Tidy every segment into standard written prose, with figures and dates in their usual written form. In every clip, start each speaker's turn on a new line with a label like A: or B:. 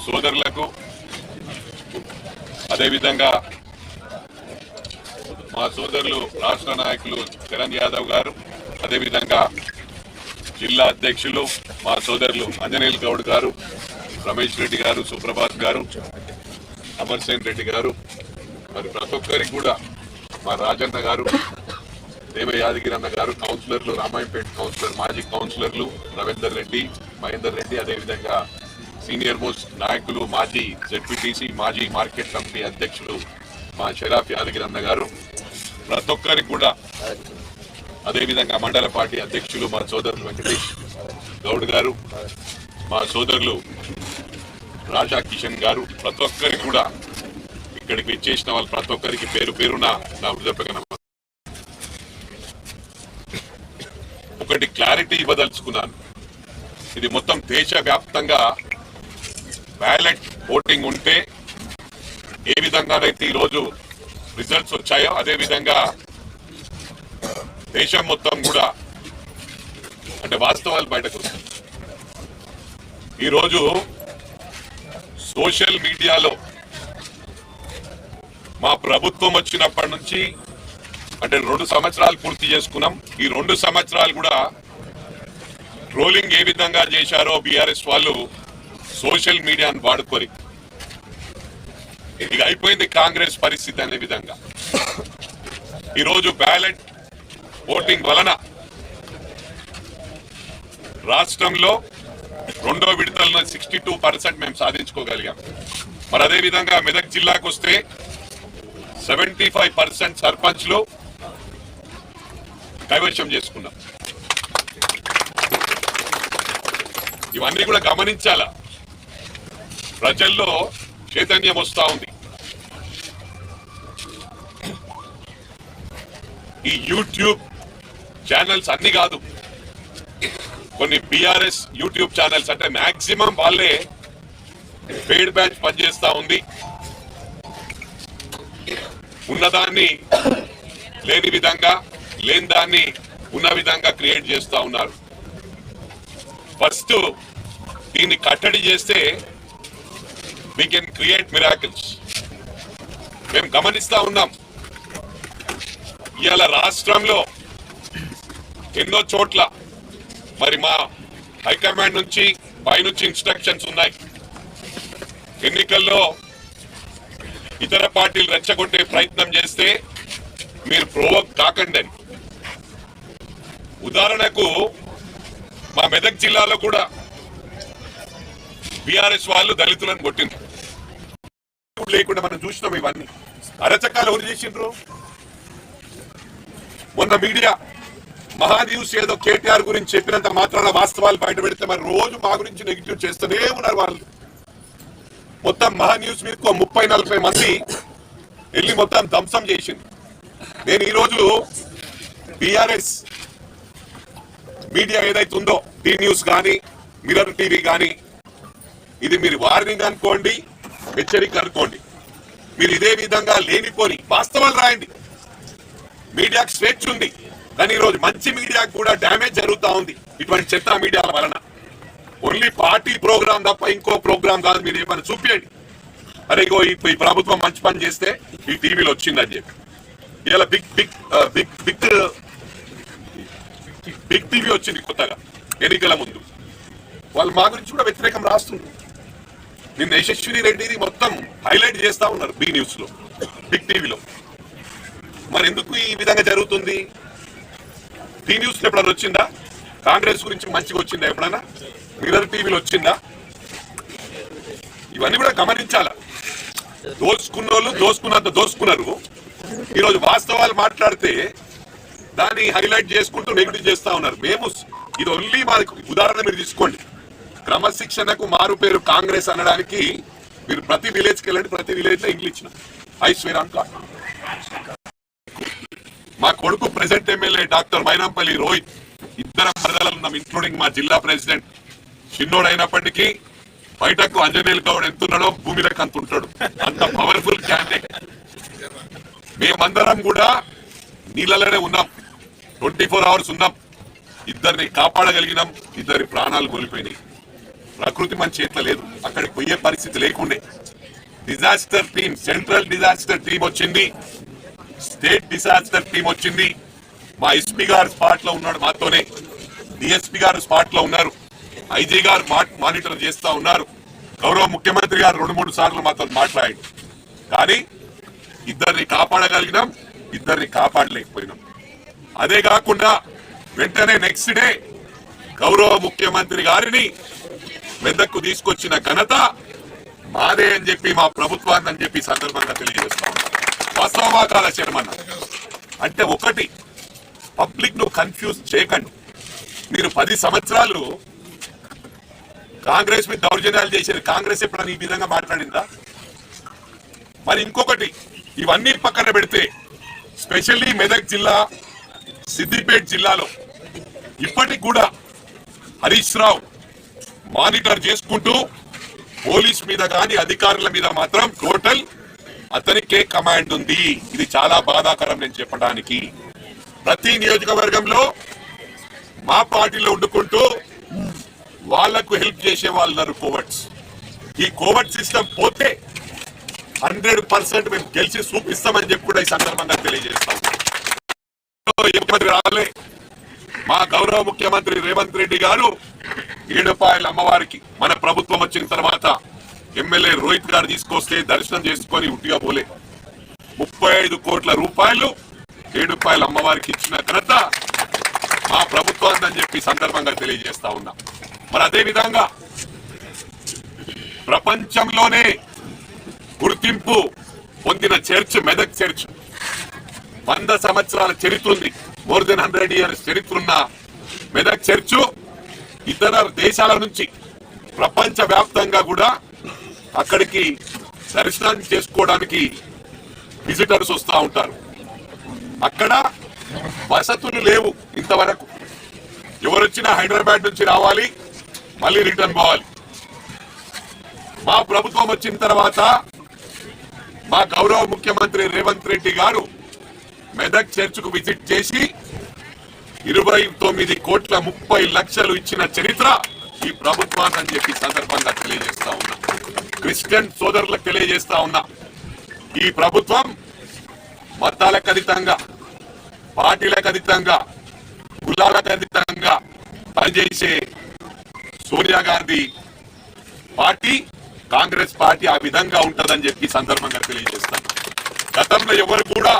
A: సోదరులకు అదేవిధంగా మా సోదరులు రాష్ట్ర నాయకులు చరణ్ యాదవ్ గారు, అదేవిధంగా జిల్లా అధ్యక్షులు మా సోదరులు అంజనేయులు గౌడ్ గారు, రమేష్ రెడ్డి గారు, సుప్రభాత్ గారు, అమర్సేన్ రెడ్డి గారు, మరి ప్రతి ఒక్కరికి కూడా మా రాజన్న గారు, దేవ యాదగిరి అన్న గారు, కౌన్సిలర్లు, రామాయంపేట కౌన్సిలర్, మాజీ కౌన్సిలర్లు రవీందర్ రెడ్డి, మహేందర్ రెడ్డి, అదేవిధంగా సీనియర్ మోస్ట్ నాయకులు, మాజీ జెడ్పీటీసీ, మాజీ మార్కెట్ కమిటీ అధ్యక్షులు మా షరాఫ్ యాదగిరి అన్న గారు, ప్రతి ఒక్కరికి కూడా, అదేవిధంగా మండల పార్టీ అధ్యక్షులు మా సోదరులు వెంకటేష్ గౌడ్ గారు, మా సోదరులు రాజా కిషన్ గారు, ప్రతి ఒక్కరికి కూడా ఇక్కడికి విచ్చేసిన వాళ్ళు ప్రతి ఒక్కరికి పేరు పేరున నా హృదయపూర్వక నమస్కారం. ఒకటి క్లారిటీ ఇవ్వదలుచుకున్నాను. ఇది మొత్తం దేశవ్యాప్తంగా బ్యాలెట్ ఓటింగ్ ఉంటే ఏ విధంగానైతే ఈరోజు రిజల్ట్స్ వచ్చాయో అదే విధంగా దేశం మొత్తం కూడా అంటే వాస్తవాలు బయటకు వస్తాయి. ఈరోజు సోషల్ మీడియాలో మా ప్రభుత్వం వచ్చినప్పటి నుంచి అంటే 2 సంవత్సరాలు పూర్తి చేసుకున్నాం. ఈ 2 సంవత్సరాలు కూడా ట్రోలింగ్ ఏ విధంగా చేశారో బీఆర్ఎస్ వాళ్ళు సోషల్ మీడియాను వాడుకొని ఇక అయిపోయింది కాంగ్రెస్ పరిస్థితి అనే విధంగా. ఈరోజు బ్యాలెట్ ఓటింగ్ వలన రాష్ట్రంలో 2వ విడతల్లో 62% మేము సాధించుకోగలిగాం. మరి అదే విధంగా మెదక్ జిల్లాకు వస్తే 75% సర్పంచ్లు కైవశం చేసుకున్నాం. ఇవన్నీ కూడా గమనించాలా, ప్రజల్లో చైతన్యం వస్తా ఉంది. ఈ యూట్యూబ్ ఛానల్స్ అన్ని కాదు, కొన్ని బీఆర్ఎస్ యూట్యూబ్ ఛానల్స్ అంటే మాక్సిమం వాళ్ళే పెయిడ్ బ్యాచ్ పనిచేస్తా ఉంది. ఉన్నదాన్ని లేని విధంగా, లేని దాన్ని ఉన్న విధంగా క్రియేట్ చేస్తా ఉన్నారు. ఫస్ట్ దీన్ని కట్టడి చేస్తే we can create miracles. మేము గమనిస్తా ఉన్నాం. ఇవాళ రాష్ట్రంలో ఎన్నో చోట్ల మరి మా హైకమాండ్ నుంచి పైనుంచి ఇన్స్ట్రక్షన్స్ ఉన్నాయి. ఎన్నికల్లో ఇతర పార్టీలు రెచ్చగొట్టే ప్రయత్నం చేస్తే మీరు ప్రొవోక్ కాకండి. ఉదాహరణకు మా మెదక్ జిల్లాలో కూడా బీఆర్ఎస్ వాళ్ళు దళితులను కొట్టింది లేకుండా మనం చూసినాం. ఇవన్నీ అరచకాలు ఎవరు చేసిండ్రు? మొన్న మీడియా మహాన్యూస్ ఏదో కేటీఆర్ గురించి చెప్పినంత మాత్రాన వాస్తవాలు బయట పెడితే మరి రోజు మా గురించి నెగిటివ్ చేస్తూనే ఉన్నారు వాళ్ళు. మొత్తం మహాన్యూస్ మీకు 30-40 మంది వెళ్ళి మొత్తం ధ్వంసం చేసింది. నేను ఈరోజు బీఆర్ఎస్ మీడియా ఏదైతే ఉందో, టీ న్యూస్ కానీ మిర్రర్ టీవీ కానీ, ఇది మీరు వార్నింగ్ అనుకోండి, హెచ్చరిక అనుకోండి. మీరు ఇదే విధంగా లేనిపోని వాస్తవాలు రాయండి. మీడియాకు స్వేచ్ఛ ఉంది, కానీ ఈరోజు మంచి మీడియాకు కూడా డ్యామేజ్ జరుగుతూ ఉంది ఇటువంటి చెత్త మీడియాల వలన. ఓన్లీ పార్టీ ప్రోగ్రామ్ తప్ప ఇంకో ప్రోగ్రామ్ కాదు. మీరు ఏమైనా చూపించండి, అరే ఇగో ఈ ప్రభుత్వం మంచి పని చేస్తే ఈ టీవీలో వచ్చిందని చెప్పి. ఇలా బిగ్ టీవీ వచ్చింది కొత్తగా ఎన్నికల ముందు, వాళ్ళు మా గురించి కూడా వ్యతిరేకం రాస్తున్నారు. నిన్న యశస్విని రెడ్డిని మొత్తం హైలైట్ చేస్తా ఉన్నారు బి న్యూస్ లో, బిగ్ టీవీలో. మరి ఎందుకు ఈ విధంగా జరుగుతుంది? టీ న్యూస్ లో ఎప్పుడైనా వచ్చిందా? కాంగ్రెస్ గురించి మంచిగా వచ్చిందా ఎప్పుడైనా? మిర్రర్ టీవీలో వచ్చిందా? ఇవన్నీ కూడా గమనించాలా. దోచుకున్నోళ్ళు దోచుకున్నంత దోచుకున్నారు. ఈరోజు వాస్తవాలు మాట్లాడితే దాన్ని హైలైట్ చేసుకుంటూ నెగిటివ్ చేస్తా ఉన్నారు. మేము ఇది ఓన్లీ మాకు ఉదాహరణ మీరు తీసుకోండి. క్రమశిక్షణకు మారు పేరు కాంగ్రెస్ అనడానికి మీరు ప్రతి విలేజ్కి వెళ్ళండి, ప్రతి విలేజ్ లో ఇంగ్లీష్ ఇచ్చిన ఐశ్వర్యాన్ కార్డు. మా కొడుకు president MLA doctor Mynampally Rohit, ఇద్దరు మరదలు ఉన్నాం, ఇంక్లూడింగ్ మా జిల్లా ప్రెసిడెంట్. చిన్నోడైనప్పటికీ బయటకు అంజనేయులు గౌడ్ ఎంతున్నాడో భూమిలోకి అంత ఉంటాడు, అంత పవర్ఫుల్ క్యాండిడేట్. మేమందరం కూడా నీళ్ళలోనే ఉన్నాం, 24 hours ఉన్నాం. ఇద్దరిని కాపాడగలిగినాం, ఇద్దరి ప్రాణాలు కోల్పోయినాయి. ప్రకృతి మన చేతిలో లేదు, అక్కడికి పోయే పరిస్థితి లేకుండే. Disaster team, central disaster team వచ్చింది, స్టేట్ డిజాస్టర్ టీం వచ్చింది. మా ఎస్పీ గారు స్పాట్ లో ఉన్నాడు, మాతోనే డిఎస్పీ గారు స్పాట్ లో ఉన్నారు, ఐజీ గారు మానిటర్ చేస్తా ఉన్నారు, గౌరవ ముఖ్యమంత్రి గారు 2-3 సార్లు మాతో మాట్లాడారు. కానీ ఇద్దరిని కాపాడగలిగినాం, ఇద్దరిని కాపాడలేకపోయినాం. అదే కాకుండా వెంటనే నెక్స్ట్ డే గౌరవ ముఖ్యమంత్రి గారిని మెదక్కు తీసుకొచ్చిన ఘనత మాదే అని చెప్పి, మా ప్రభుత్వాన్ని అని చెప్పి సందర్భంగా తెలియజేస్తా ఉన్నాం. వాస్తవమా కాల చైర్మన్ అంటే ఒకటి, పబ్లిక్ ను కన్ఫ్యూజ్ చేయకండి. మీరు 10 సంవత్సరాలు కాంగ్రెస్ మీద దౌర్జన్యాలు చేశారు, కాంగ్రెస్ ఎప్పుడైనా ఈ విధంగా మాట్లాడిందా? మరి ఇంకొకటి, ఇవన్నీ పక్కన పెడితే స్పెషల్లీ మెదక్ జిల్లా, సిద్దిపేట జిల్లాలో ఇప్పటికి కూడా హరీష్ రావు మానిటర్ చేసుకుంటూ పోలీస్ మీద కానీ అధికారుల మీద మాత్రం టోటల్ అతనికే కమాండ్ ఉంది. ఇది చాలా బాధాకరం నేను చెప్పడానికి. ప్రతి నియోజకవర్గంలో మా పార్టీలో ఉండుకుంటూ వాళ్లకు హెల్ప్ చేసే వాళ్ళు కోవర్ట్స్. ఈ కోవర్ట్ సిస్టమ్ పోతే 100% మేము గెలిచి చూపిస్తామని చెప్పి కూడా ఈ సందర్భంగా తెలియజేస్తాం. రాలే మా గౌరవ ముఖ్యమంత్రి రేవంత్ రెడ్డి గారు 7 రూపాయల అమ్మవారికి మన ప్రభుత్వం వచ్చిన తర్వాత ఎమ్మెల్యే రోహిత్ గారు తీసుకొస్తే దర్శనం చేసుకొని ఉట్టిగా పోలే 35 కోట్ల రూపాయలు 7 రూపాయల అమ్మవారికి ఇచ్చిన ఘనత మా ప్రభుత్వాన్ని అని చెప్పి సందర్భంగా తెలియజేస్తా ఉన్నా. మరి అదే విధంగా ప్రపంచంలోనే గుర్తింపు పొందిన చర్చ్ మెదక్ చర్చ్, 100 సంవత్సరాల చరిత్ర ఉంది, మోర్ దెన్ 100 ఇయర్స్ చరిత్ర ఉన్న మెదక్ చర్చ్ ఇతర దేశాల నుంచి ప్రపంచ వ్యాప్తంగా కూడా అక్కడికి దర్శనం చేసుకోవడానికి విజిటర్స్ వస్తూ ఉంటారు. అక్కడ వసతులు లేవు ఇంతవరకు. ఎవరొచ్చినా హైదరాబాద్ నుంచి రావాలి, మళ్ళీ రిటర్న్ పోవాలి. మా ప్రభుత్వం వచ్చిన తర్వాత మా గౌరవ ముఖ్యమంత్రి రేవంత్ రెడ్డి గారు మెదక్ చర్చ్కు విజిట్ చేసి 29 కోట్ల 30 లక్షలు ఇచ్చిన చరిత్ర ఈ ప్రభుత్వాన్ని అని చెప్పి సందర్భంగా తెలియజేస్తా ఉన్నా. క్రిస్టియన్ సోదరులకు తెలియజేస్తా ఉన్నా, ఈ ప్రభుత్వం మతాలకు అతీతంగా, పార్టీలకు అతీతంగా, కులాలకు అతీతంగా పనిచేసే సోనియా గాంధీ పార్టీ, కాంగ్రెస్ పార్టీ ఆ విధంగా ఉంటదని చెప్పి సందర్భంగా తెలియజేస్తాం. గతంలో ఎవరు కూడా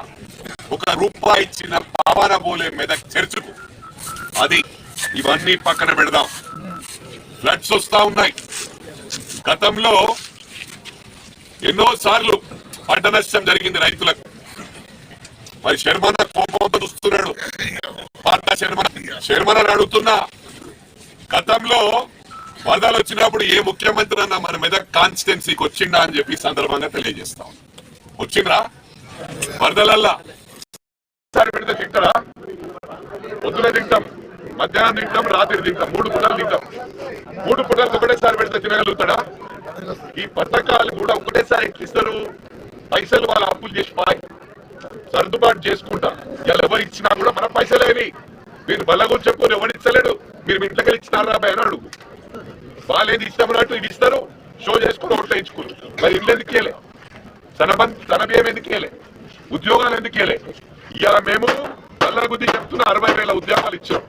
A: ₹1 ఇచ్చిన పావన పోలే మెదక్ చర్చకు. అది ఇవన్నీ పక్కన పెడదాం. ఫ్లడ్స్ వస్తా ఉన్నాయి. గతంలో ఎన్నో సార్లు పంట నష్టం జరిగింది రైతులకు. మరి శర్మన కోపంతో చూస్తున్నాడు, పార్టీ శర్మన అడుగుతున్నా, గతంలో వరదలు వచ్చినప్పుడు ఏ ముఖ్యమంత్రి అన్నా మన మెదక్ కాన్స్టిట్యున్సీకి వచ్చిండా అని చెప్పి సందర్భంగా తెలియజేస్తాం. వచ్చిండ్రా? వరదలల్లా సారి పెడితే తింటారా? పొద్దున తింటాం, మధ్యాహ్నం తింటాం, రాత్రి తింటాం, 3 పూటలు తింటాం. 3 పూటలు ఒకటేసారి పెడితే తినగలుగుతాడా? ఈ పథకాలు కూడా ఒకటేసారి ఇస్తారు. పైసలు వాళ్ళ అప్పులు చేసి సర్దుబాటు చేసుకుంటా. ఇలా ఎవరు ఇచ్చినా కూడా మన పైసలేని మీరు బల్లగొని చెప్పుకొని ఎవరిచ్చలేడు. మీరు మీ ఇంట్లోకి ఇచ్చినారా అని అడుగు. వాళ్ళు ఏది ఇస్తామన్నట్టు ఇది ఇస్తారు, షో చేసుకుని ఒకటి ఇచ్చుకోరు. మరి ఇల్లు ఎందుకు ఇయ్యలే? తన బియ్యం ఎందుకు ఇయ్యలే? ఉద్యోగాలు ఎందుకు ఇయ్యలే? ఇవాళ మేము బల్ల గుద్ది చెప్తున్న 60,000 ఉద్యోగాలు ఇచ్చాం.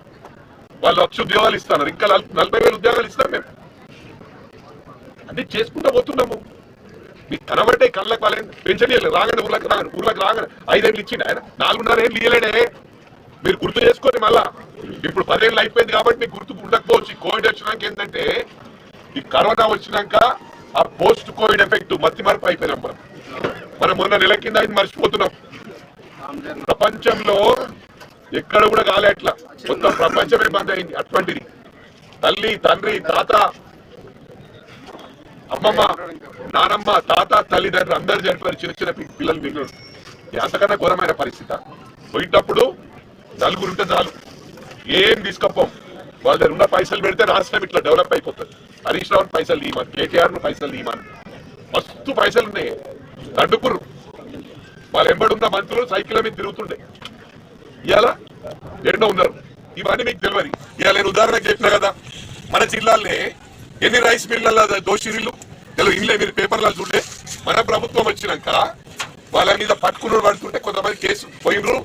A: వాళ్ళు 1,00,000 ఉద్యోగాలు ఇస్తున్నారు, ఇంకా 40,000 ఉద్యోగాలు ఇస్తాం. మేము అన్ని చేసుకుంటూ పోతున్నాము. మీకు కనబట్టే కళ్ళకు వాళ్ళని పెన్షన్ ఇవ్వలేదు. రాగానే ఊర్లకు రాగానే 5 ఏళ్ళు ఇచ్చిండు ఆయన, 4.5 ఏళ్ళు ఇయ్యలేడే. మీరు గుర్తు చేసుకోండి. మళ్ళా ఇప్పుడు 10 ఏళ్ళు అయిపోయింది కాబట్టి మీకు గుర్తు ఉండకపోవచ్చు. కోవిడ్ వచ్చినాక ఏంటంటే, ఈ కరోనా వచ్చినాక ఆ పోస్ట్ కోవిడ్ ఎఫెక్ట్ మత్తి మరపు అయిపోయినాం. మనం మొన్న నెల కింద అయింది మర్చిపోతున్నాం. ప్రపంచంలో ఎక్కడ కూడా కాలే అట్లా, మొత్తం ప్రపంచమే బంద్ అయింది. అటువంటిది తల్లి, తండ్రి, తాత, అమ్మమ్మ, నానమ్మ, తాత, తల్లిదండ్రులు అందరు చనిపోయారు. చిన్న చిన్న పిల్లలు మిగిలిన అంతకన్నా ఘోరమైన పరిస్థితి. పోయేటప్పుడు 4 ఉంటే చాలు, ఏం తీసుకపోం. వాళ్ళ దగ్గర ఉన్న పైసలు పెడితే రాష్ట్రం ఇట్లా డెవలప్ అయిపోతుంది. హరీష్ రావు పైసలు ఇవ్వమని, కేటీఆర్ ను పైసలు ఇవ్వమని, మస్తు పైసలు ఉన్నాయి. దండుకుర్రు వాళ్ళు ఎంబడున్న మంత్రులు సైకిల్ మీద తిరుగుతుండే. ఇవాళ ఎన్నో ఉన్నారు. ఇవన్నీ మీకు తెలియదు. ఇవాళ నేను ఉదాహరణకు చెప్పినా కదా, మన జిల్లాలే ఎన్ని రైస్ మిల్లల దోషిరీలు తెలుగు ఇంట్లో మీరు పేపర్లో చూడే. మన ప్రభుత్వం వచ్చినాక వాళ్ళ మీద పట్టుకుని పడుతుంటే కొంతమంది కేసు పోయినరు,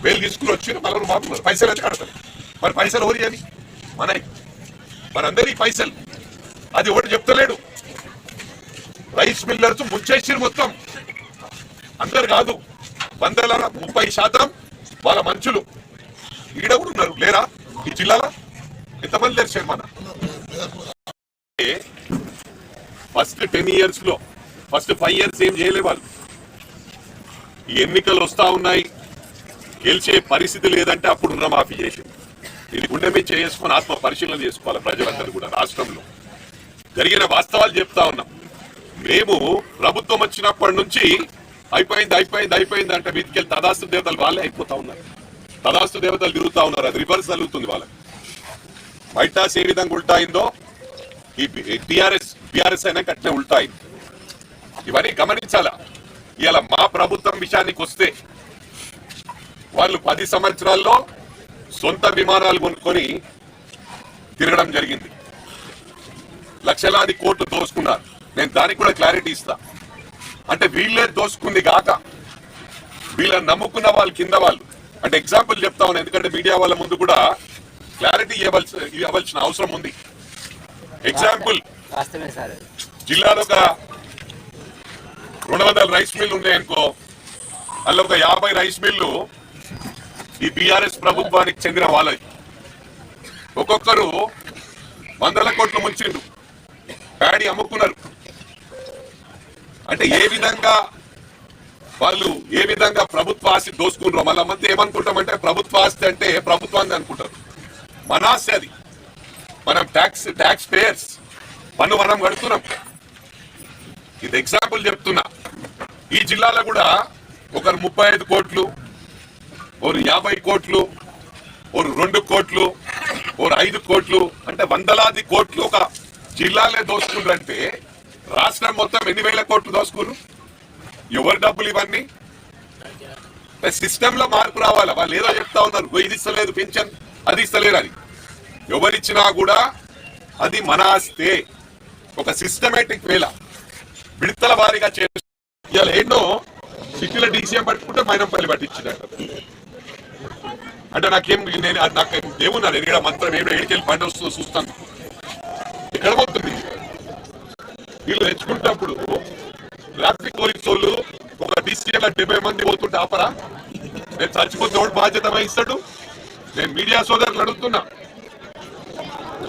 A: వేలు తీసుకుని వచ్చి మళ్ళీ మాపున్నారు, పైసలు వచ్చి కడతారు. మరి పైసలు ఓరి అని మనందరి పైసలు అది ఒకటి చెప్తలేడు. రైస్ మిల్లర్స్ ముంచేసిరు మొత్తం, అందరు కాదు 30% వాళ్ళ మనుషులు ఈడ కూడా ఉన్నారు. లేరా ఈ జిల్లాలో ఎంతమంది లేరు శర్మన? ఫస్ట్ 10 years లో ఫస్ట్ 5 years ఏం చేయలే వాళ్ళు. ఈ ఎన్నికలు వస్తా ఉన్నాయి, గెలిచే పరిస్థితి లేదంటే అప్పుడు రుణమాఫీ చేసి ఇది గుండె మీద చేసుకుని ఆత్మ పరిశీలన చేసుకోవాలి. ప్రజలందరూ కూడా రాష్ట్రంలో జరిగిన వాస్తవాలు చెప్తా ఉన్నాం. మేము ప్రభుత్వం వచ్చినప్పటి నుంచి అయిపోయింది అంటే వీటికెళ్ళి తదాస్తు దేవతలు వాళ్ళే అయిపోతా ఉన్నారు. తదాస్తు దేవతలు తిరుగుతా ఉన్నారు, అది రివర్స్ జరుగుతుంది వాళ్ళకి. వైట్ హాస్ ఏ విధంగా ఉల్టా అయిందో ఈ టిఆర్ఎస్ అయినా కట్టిన ఉల్టా అయింది. ఇవన్నీ గమనించాలా. ఇలా మా ప్రభుత్వం విషయానికి వస్తే వాళ్ళు 10 సంవత్సరాల్లో సొంత విమానాలు కొనుక్కొని తిరగడం జరిగింది. లక్షలాది కోట్లు దోసుకున్నారు. నేను దానికి కూడా క్లారిటీ ఇస్తా. అంటే వీళ్ళే దోసుకుంది కాక వీళ్ళని నమ్ముకున్న వాళ్ళు కింద వాళ్ళు. అంటే ఎగ్జాంపుల్ చెప్తా ఉన్నాను, ఎందుకంటే మీడియా వాళ్ళ ముందు కూడా క్లారిటీ ఇవ్వాల్సిన అవసరం ఉంది. ఎగ్జాంపుల్, జిల్లాలో ఒక 200 రైస్ మిల్లు ఉన్నాయనుకో, అందులో ఒక 50 రైస్ మిల్లు ఈ బీఆర్ఎస్ ప్రభుత్వానికి చెందిన వాళ్ళది. ఒక్కొక్కరు 100ల కోట్లు ముంచిండు, ప్యాడీ అమ్ముకున్నారు. అంటే ఏ విధంగా ప్రభుత్వ ఆస్తి దోసుకున్నారు. మళ్ళీ మంది ఏమనుకుంటామంటే ప్రభుత్వ ఆస్తి అంటే ప్రభుత్వాన్ని అనుకుంటారు. మన ఆస్తి అది, మనం ట్యాక్స్ పేయర్స్, పన్ను మనం కడుతున్నాం. ఇది ఎగ్జాంపుల్ చెప్తున్నా. ఈ జిల్లాలో కూడా ఒకరు 35 కోట్లు, ఓరు 50 కోట్లు, ఓరు 2 కోట్లు, ఓరు 5 కోట్లు, అంటే వందలాది కోట్లు ఒక జిల్లాలే దోసుకున్నారంటే రాష్ట్రం మొత్తం ఎన్ని వేల కోట్లు దోసుకున్నారు? ఎవరి డబ్బులు ఇవన్నీ? సిస్టమ్ లో మార్పు రావాలా. వాళ్ళు ఏదో చెప్తా ఉన్నారు, ఇది ఇస్తలేదు పింఛన్, అది ఇస్తలేరు. అది ఎవరిచ్చినా కూడా అది మన ఆస్తే. ఒక సిస్టమేటిక్ వేళ విడతల వారీగా చేస్తూ ఇవాళ ఎన్నో సిటీలో డీసీఎం పట్టుకుంటే మైనంపల్లి పట్టించినట్టు. అంటే నాకు ఏమున్నారు ఎక్కడ మంత్రం ఏడికెళ్ళి పండి వస్తుందో చూస్తాను. ఎక్కడ పోతుంది వీళ్ళు తెచ్చుకుంటప్పుడు? ట్రాఫిక్ పోలీసు వాళ్ళు ఒక డీసీఎం 70 మంది పోతుంటే ఆపరా? నేను చచ్చిపోతే ఎవడు బాధ్యత వహిస్తాడు? నేను మీడియా సోదరులు అడుగుతున్నా.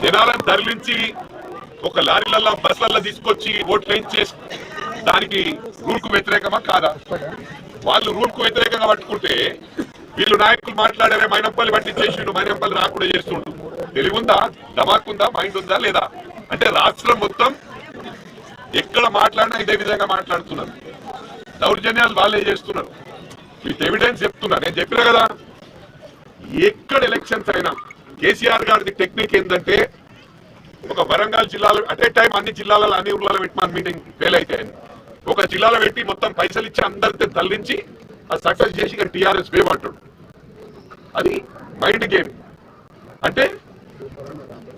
A: జనాలను తరలించి ఒక లారీలల్లో బస్సులలో తీసుకొచ్చి ఓట్లు వేయించేసి దానికి రూల్కు వ్యతిరేకమా కాదా? వాళ్ళు రూల్కు వ్యతిరేకంగా పట్టుకుంటే వీళ్ళు నాయకులు మాట్లాడారే మైనంపల్లి పట్టించేసిండు, మైనంపల్లి రాకుండా చేస్తుండు. తెలివుందా, దమాకుందా, మైండ్ ఉందా లేదా? అంటే రాష్ట్రం మొత్తం ఎక్కడ మాట్లాడినా ఇదే విధంగా మాట్లాడుతున్నారు. దౌర్జన్యాలు వాళ్ళే చేస్తున్నారు. విత్ ఎవిడెన్స్ చెప్తున్నా. నేను చెప్పినా కదా, ఎక్కడ ఎలక్షన్స్ అయినా కేసీఆర్ గారి టెక్నిక్ ఏంటంటే ఒక వరంగల్ జిల్లాలో అట్ ఏ టైం అన్ని జిల్లాలలో అన్ని ఊర్లలో పెట్టి మన మీటింగ్ ఫెయిల్ అయితే ఒక జిల్లాలో పెట్టి మొత్తం పైసలు ఇచ్చి అందరితో తరలించి అది సక్సెస్ చేసి ఇక టీఆర్ఎస్ వేవ్ అంటాడు. అది మైండ్ గేమ్. అంటే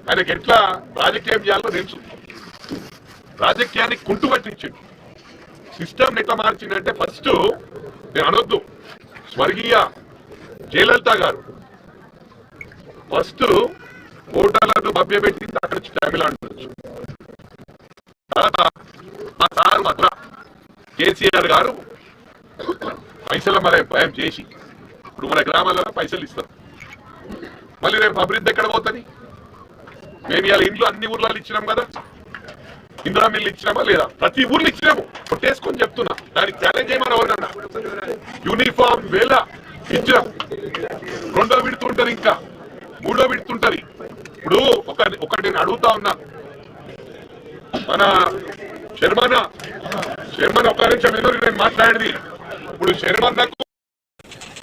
A: ఆయనకి ఎట్లా రాజకీయం చేయాలో తెలుసు. రాజకీయాన్ని కుంటుపట్టించిండు. సిస్టమ్ ఎట్లా మార్చిందంటే ఫస్ట్ నేను అనొద్దు, స్వర్గీయ జయలలిత గారు ఫస్ట్ ఓటర్లను మభ్యపెట్టింది అక్కడ తమిళనాడు నుంచి. తర్వాత మా సార్ మాత్రం కేసీఆర్ గారు పైసలు మన భయం చేసి ఇప్పుడు మన గ్రామాలలో పైసలు ఇస్తారు. మళ్ళీ రేపు అభివృద్ధి ఎక్కడ పోతుంది? మేము ఇవాళ ఇంట్లో అన్ని ఊర్లలో ఇచ్చినాం కదా, ఇందిరా మిల్లు ఇచ్చినామా లేదా? ప్రతి ఊర్లు ఇచ్చినాము, కొట్టేసుకొని చెప్తున్నా. దానికి ఛాలెంజ్ చేయమని ఎవరన్నా? యూనిఫామ్ వేళ ఇచ్చినాం. 2వ విడుతుంటది, ఇంకా 3వ విడుతుంటది. ఇప్పుడు ఒకటి నేను అడుగుతా ఉన్నా, మన శర్మన ఒక నిమిషం ఎదురు నేను మాట్లాడేది. ఇప్పుడు శర్మన్నకు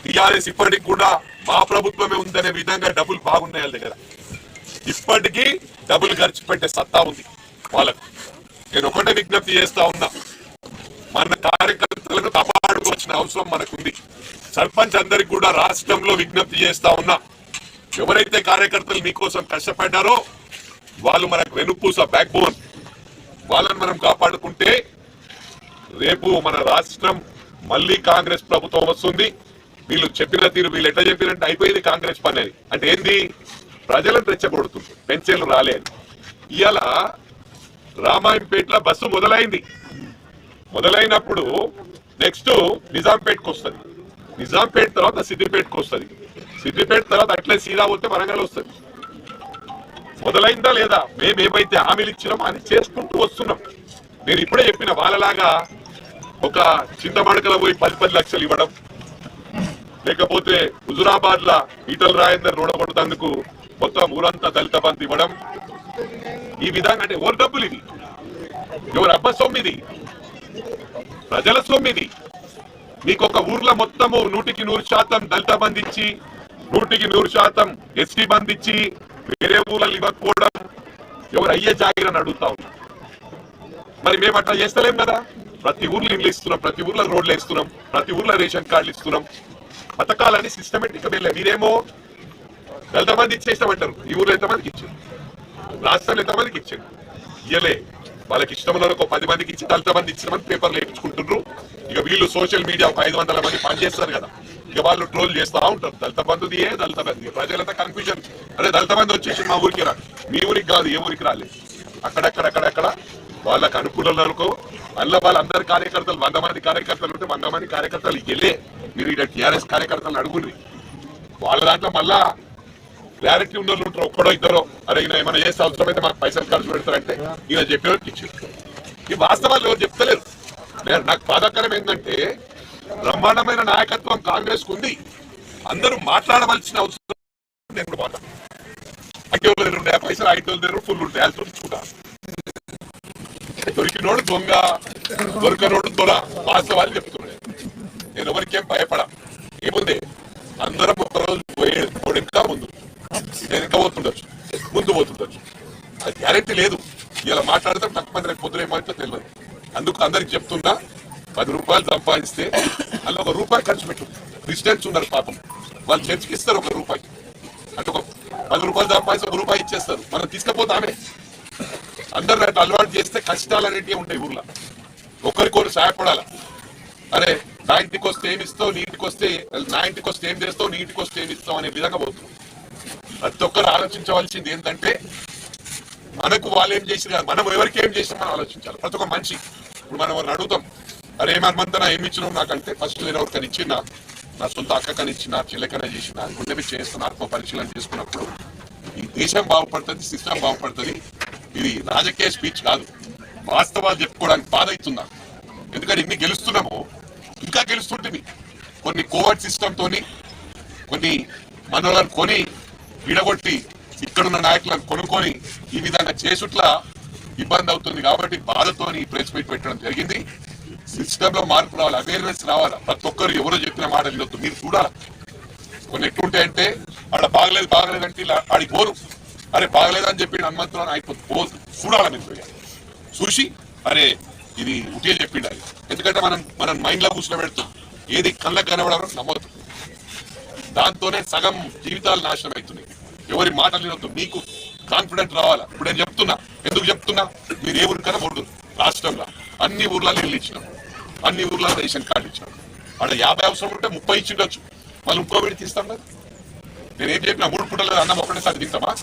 A: టీఆర్ఎస్ ఇప్పటికి కూడా మా ప్రభుత్వమే ఉందనే విధంగా డబ్బులు బాగున్నాయి వాళ్ళ దగ్గర. ఇప్పటికీ డబ్బులు ఖర్చు పెట్టే సత్తా ఉంది వాళ్ళకు. నేను ఒకటే విజ్ఞప్తి చేస్తా ఉన్నా, మన కార్యకర్తలను కాపాడుకోవాల్సిన అవసరం మనకుంది. సర్పంచ్ అందరికి కూడా రాష్ట్రంలో విజ్ఞప్తి చేస్తా ఉన్నా, ఎవరైతే కార్యకర్తలు మీకోసం కష్టపడ్డారో వాళ్ళు మనకు వెనుపూస, బ్యాక్ బోన్. వాళ్ళని మనం కాపాడుకుంటే రేపు మన రాష్ట్రం మళ్ళీ కాంగ్రెస్ ప్రభుత్వం వస్తుంది. వీళ్ళు చెప్పిన తీరు, వీళ్ళు ఎట్లా చెప్పినట్టు అయిపోయింది కాంగ్రెస్ పని అని. అంటే ఏంది? ప్రజలను రెచ్చగొడుతుంది, పెన్షన్లు రాలేదు. ఇవాళ రామాయంపేటలో బస్సు మొదలైంది. మొదలైనప్పుడు నెక్స్ట్ నిజాంపేటకు వస్తుంది, నిజాంపేట తర్వాత సిద్దిపేటకు వస్తుంది, సిద్దిపేట తర్వాత అట్లే సీదా పోతే వరంగల్ వస్తుంది. మొదలైందా లేదా? మేమేమైతే హామీలు ఇచ్చినామో అది చేసుకుంటూ వస్తున్నాం. నేను ఇప్పుడే చెప్పిన వాళ్ళలాగా ఒక చింతమడకలో పోయి 10 లక్షలు ఇవ్వడం, లేకపోతే హుజురాబాద్ లా ఈటల రాజేందర్ రోడగొట్టేందుకు మొత్తం ఊరంతా దళిత బంధు ఇవ్వడం, ఈ విధంగా. అంటే ఎవరు డబ్బులు ఇది? ఎవరు అబ్బ సొమ్మిది? ప్రజల సొమ్మిది. మీకు ఒక ఊర్లో మొత్తము 100% దళిత బంధు ఇచ్చి, 100% ఎస్టీ బంధు ఇచ్చి వేరే ఊళ్ళని ఇవ్వకపోవడం ఎవరు అయ్యే జాగిరని అడుగుతా ఉన్నాం. మరి మేము అట్లా చేస్తలేం కదా. ప్రతి ఊర్లో ఇల్లు ఇస్తున్నాం, ప్రతి ఊర్లో రోడ్లు వేస్తున్నాం, ప్రతి ఊర్లో రేషన్ కార్డులు ఇస్తున్నాం. పథకాలని సిస్టమేటిక్ గా వెళ్ళాం. మీరేమో దళిత మంది ఇచ్చేస్తామంటారు. ఈ ఊర్లో ఎంతమందికి ఇచ్చారు? రాష్ట్రంలో ఎంతమందికి ఇచ్చారు? ఇయ్యలే. వాళ్ళకి ఇష్టంలో ఒక 10 మందికి ఇచ్చి దళిత మంది ఇచ్చినామని పేపర్లు వేయించుకుంటున్నారు. ఇక వీళ్ళు సోషల్ మీడియా ఒక 500 మంది పనిచేస్తారు కదా, ఇక వాళ్ళు ట్రోల్ చేస్తూ ఉంటారు. దళిత బంధుది ఏ దళిత బంధు. ప్రజలంతా కన్ఫ్యూజన్. అరే దళిత బంధు వచ్చేసి మా ఊరికి రా, మీ ఊరికి కాదు, ఏ ఊరికి రాలేదు. అక్కడక్కడ వాళ్ళకి అనుకూలంలో మళ్ళీ వాళ్ళందరి కార్యకర్తలు 100 మంది కార్యకర్తలు ఉంటే 100 మంది కార్యకర్తలు వెళ్ళే మీరు ఇక్కడ టీఆర్ఎస్ కార్యకర్తలు అడుగుండ్రి. వాళ్ళ దాంట్లో మళ్ళా క్లారిటీ ఉన్న వాళ్ళు ఉంటారు, ఒక్కడో ఇద్దరో. అరే ఈయన ఏమైనా చేస్తే అవసరమైతే మాకు పైసలు ఖర్చు పెడతారంటే ఈయన చెప్పినట్టు ఇచ్చారు. ఈ వాస్తవాలు ఎవరు చెప్తలేరు. నాకు బాధాకరం ఏంటంటే బ్రహ్మాండమైన నాయకత్వం కాంగ్రెస్ కు ఉంది. అందరూ మాట్లాడవలసిన అవసరం. నేను మాట్లాడు ఉండే పైసలు 5 దగ్గర ఫుల్ ఉంటాయి, అది చూసుకుంటా. దొరికినోడు దొంగ, దొరికినోడు దొర. వాస్తవాలు చెప్తున్నాయి. నేను ఎవరికేం భయపడా. ఏముంది, అందరం ఒకరోజు ఇంకా ముందు వెనక పోతుండొచ్చు, ముందు పోతుండొచ్చు. అది గ్యారెంటీ లేదు. ఇలా మాట్లాడితే తక్కువ మంది రేపు పొద్దున ఏమైతే తెలియదు. అందుకు అందరికి చెప్తున్నా, 10 రూపాయలు సంపాదిస్తే అలా 1 రూపాయి ఖర్చు పెట్టు. క్రిస్టియన్స్ ఉన్నారు పాపం, వాళ్ళు చర్చికి ఇస్తారు 1 రూపాయి. అంటే ఒక 10 రూపాయలు సంపాదిస్తే 1 రూపాయి ఇచ్చేస్తారు. మనం తీసుకపోతామే. అందరు అట్లా అలవాటు చేస్తే కష్టాలు అనేటివి ఉంటాయి ఊర్లో. ఒకరికొకరు సహాయపడాలి. అరే నా ఇంటికి వస్తే ఏమి ఇస్తావు, నీ ఇంటికి వస్తే నా ఇంటికి వస్తే ఏం చేస్తావు, నీ ఇంటికి వస్తే ఏమి ఇస్తావు అనే విధంగా పోతుంది. ప్రతి ఒక్కరు ఆలోచించవలసింది ఏంటంటే మనకు వాళ్ళు ఏం చేసిన, మనం ఎవరికి ఏం చేసినా మనం ఆలోచించాలి. ప్రతి ఒక్క మనిషి. ఇప్పుడు మనం ఎవరిని అడుగుతాం, అరే ఏమనుమంతా ఏమి ఇచ్చినావు నాకంటే, ఫస్ట్ నేను ఎవరికని ఇచ్చినా, నా సొంత అక్కకని ఇచ్చిన, చెల్లెకన చేసిన, గుండె మీద చేస్తున్న ఆత్మ పరిశీలన చేసుకున్నప్పుడు ఈ దేశం బాగుపడుతుంది, సిస్టమ్ బాగుపడుతుంది. ఇది రాజకీయ స్పీచ్ కాదు, వాస్తవాలు చెప్పుకోవడానికి బాధ అవుతున్నా. ఎందుకంటే ఇన్ని గెలుస్తున్నాము, ఇంకా గెలుస్తుంటుంది. కొన్ని కోవర్ట్ సిస్టమ్ తోని కొన్ని మనోళ్ళని కొని విడగొట్టి ఇక్కడున్న నాయకులను కొనుక్కొని ఈ విధంగా చేసుట్లా ఇబ్బంది అవుతుంది. కాబట్టి బాధతోని ప్రెస్ మీట్ పెట్టడం జరిగింది. సిస్టమ్ లో మార్పు రావాలి, అవేర్నెస్ రావాలా. ప్రతి ఒక్కరు ఎవరో చెప్పిన మాట వినొద్దు, మీరు చూడాలి. కొన్ని ఎట్లుంటాయంటే ఆడ బాగలేదంటే ఇలా ఆడికి పోరు. అరే బాగలేదని చెప్పి హనుమంతులను అయిపోతుంది, పోదు. చూడాలి మీరు, చూసి అరే ఇది ఉటే చెప్పిండాలి. ఎందుకంటే మనం మైండ్ లో కూర్చొని పెడతాం, ఏది కళ్ళకు కనబడాలో నమ్మొద్దు. దాంతోనే సగం జీవితాలు నాశనం అవుతున్నాయి. ఎవరి మాటలు వినొద్దు, మీకు కాన్ఫిడెంట్ రావాలా. ఇప్పుడు నేను చెప్తున్నా, ఎందుకు చెప్తున్నా, మీరు ఏ ఊరికైనా మూడు రాష్ట్రంలో అన్ని ఊర్లలో ఇల్లు ఇచ్చినాం, అన్ని ఊర్లలో రేషన్ కార్డు ఇచ్చినాం. అక్కడ 50 అవసరం ఉంటే 30 ఇచ్చిండొచ్చు, మళ్ళీ ఇంకో వీడి తీస్తాం కదా. నేనేం చెప్పిన 3 పూటలు అన్నం ఒకటేసారి తింటామా?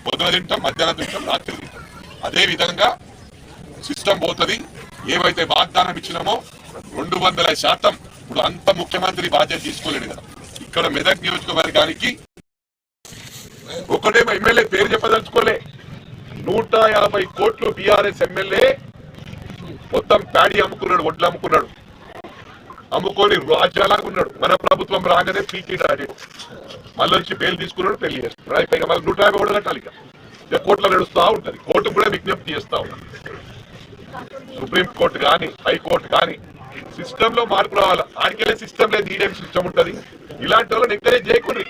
A: పొద్దున తింటాం, మధ్యాహ్నం తింటాం, రాత్రి తింటాం. అదే విధంగా సిస్టమ్ పోతుంది. ఏవైతే వాగ్దానం ఇచ్చినామో 200% ఇప్పుడు అంత ముఖ్యమంత్రి బాధ్యత తీసుకోలేడు కదా. ఇక్కడ మెదక్ నియోజకవర్గానికి ఒకటేమో ఎమ్మెల్యే పేరు చెప్పదలుచుకోలే, 150 కోట్లు బీఆర్ఎస్ ఎమ్మెల్యే మొత్తం ప్యాడీ అమ్ముకున్నాడు, వడ్లు అమ్ముకున్నాడు, అమ్ముకొని రాజ్యాలాగా ఉన్నాడు. మన ప్రభుత్వం రాగానే పీటీ డాడీ మళ్ళీ వచ్చి బెయిల్ తీసుకున్నాడు, పెళ్లి చేస్తున్నాడు. పైగా మళ్ళీ 150 కూడా కట్టాలి. ఇక కోర్టులో నడుస్తూ ఉంటుంది. కోర్టు కూడా విజ్ఞప్తి చేస్తా ఉన్నాడు, సుప్రీంకోర్టు కానీ హైకోర్టు కానీ సిస్టమ్ లో మార్పు రావాలి. ఆడికెళ్ళే సిస్టమ్ లేదు, ఈడేం సిస్టమ్ ఉంటుంది. ఇలాంటి వాళ్ళని ఎంకరేజ్ చేయకుండా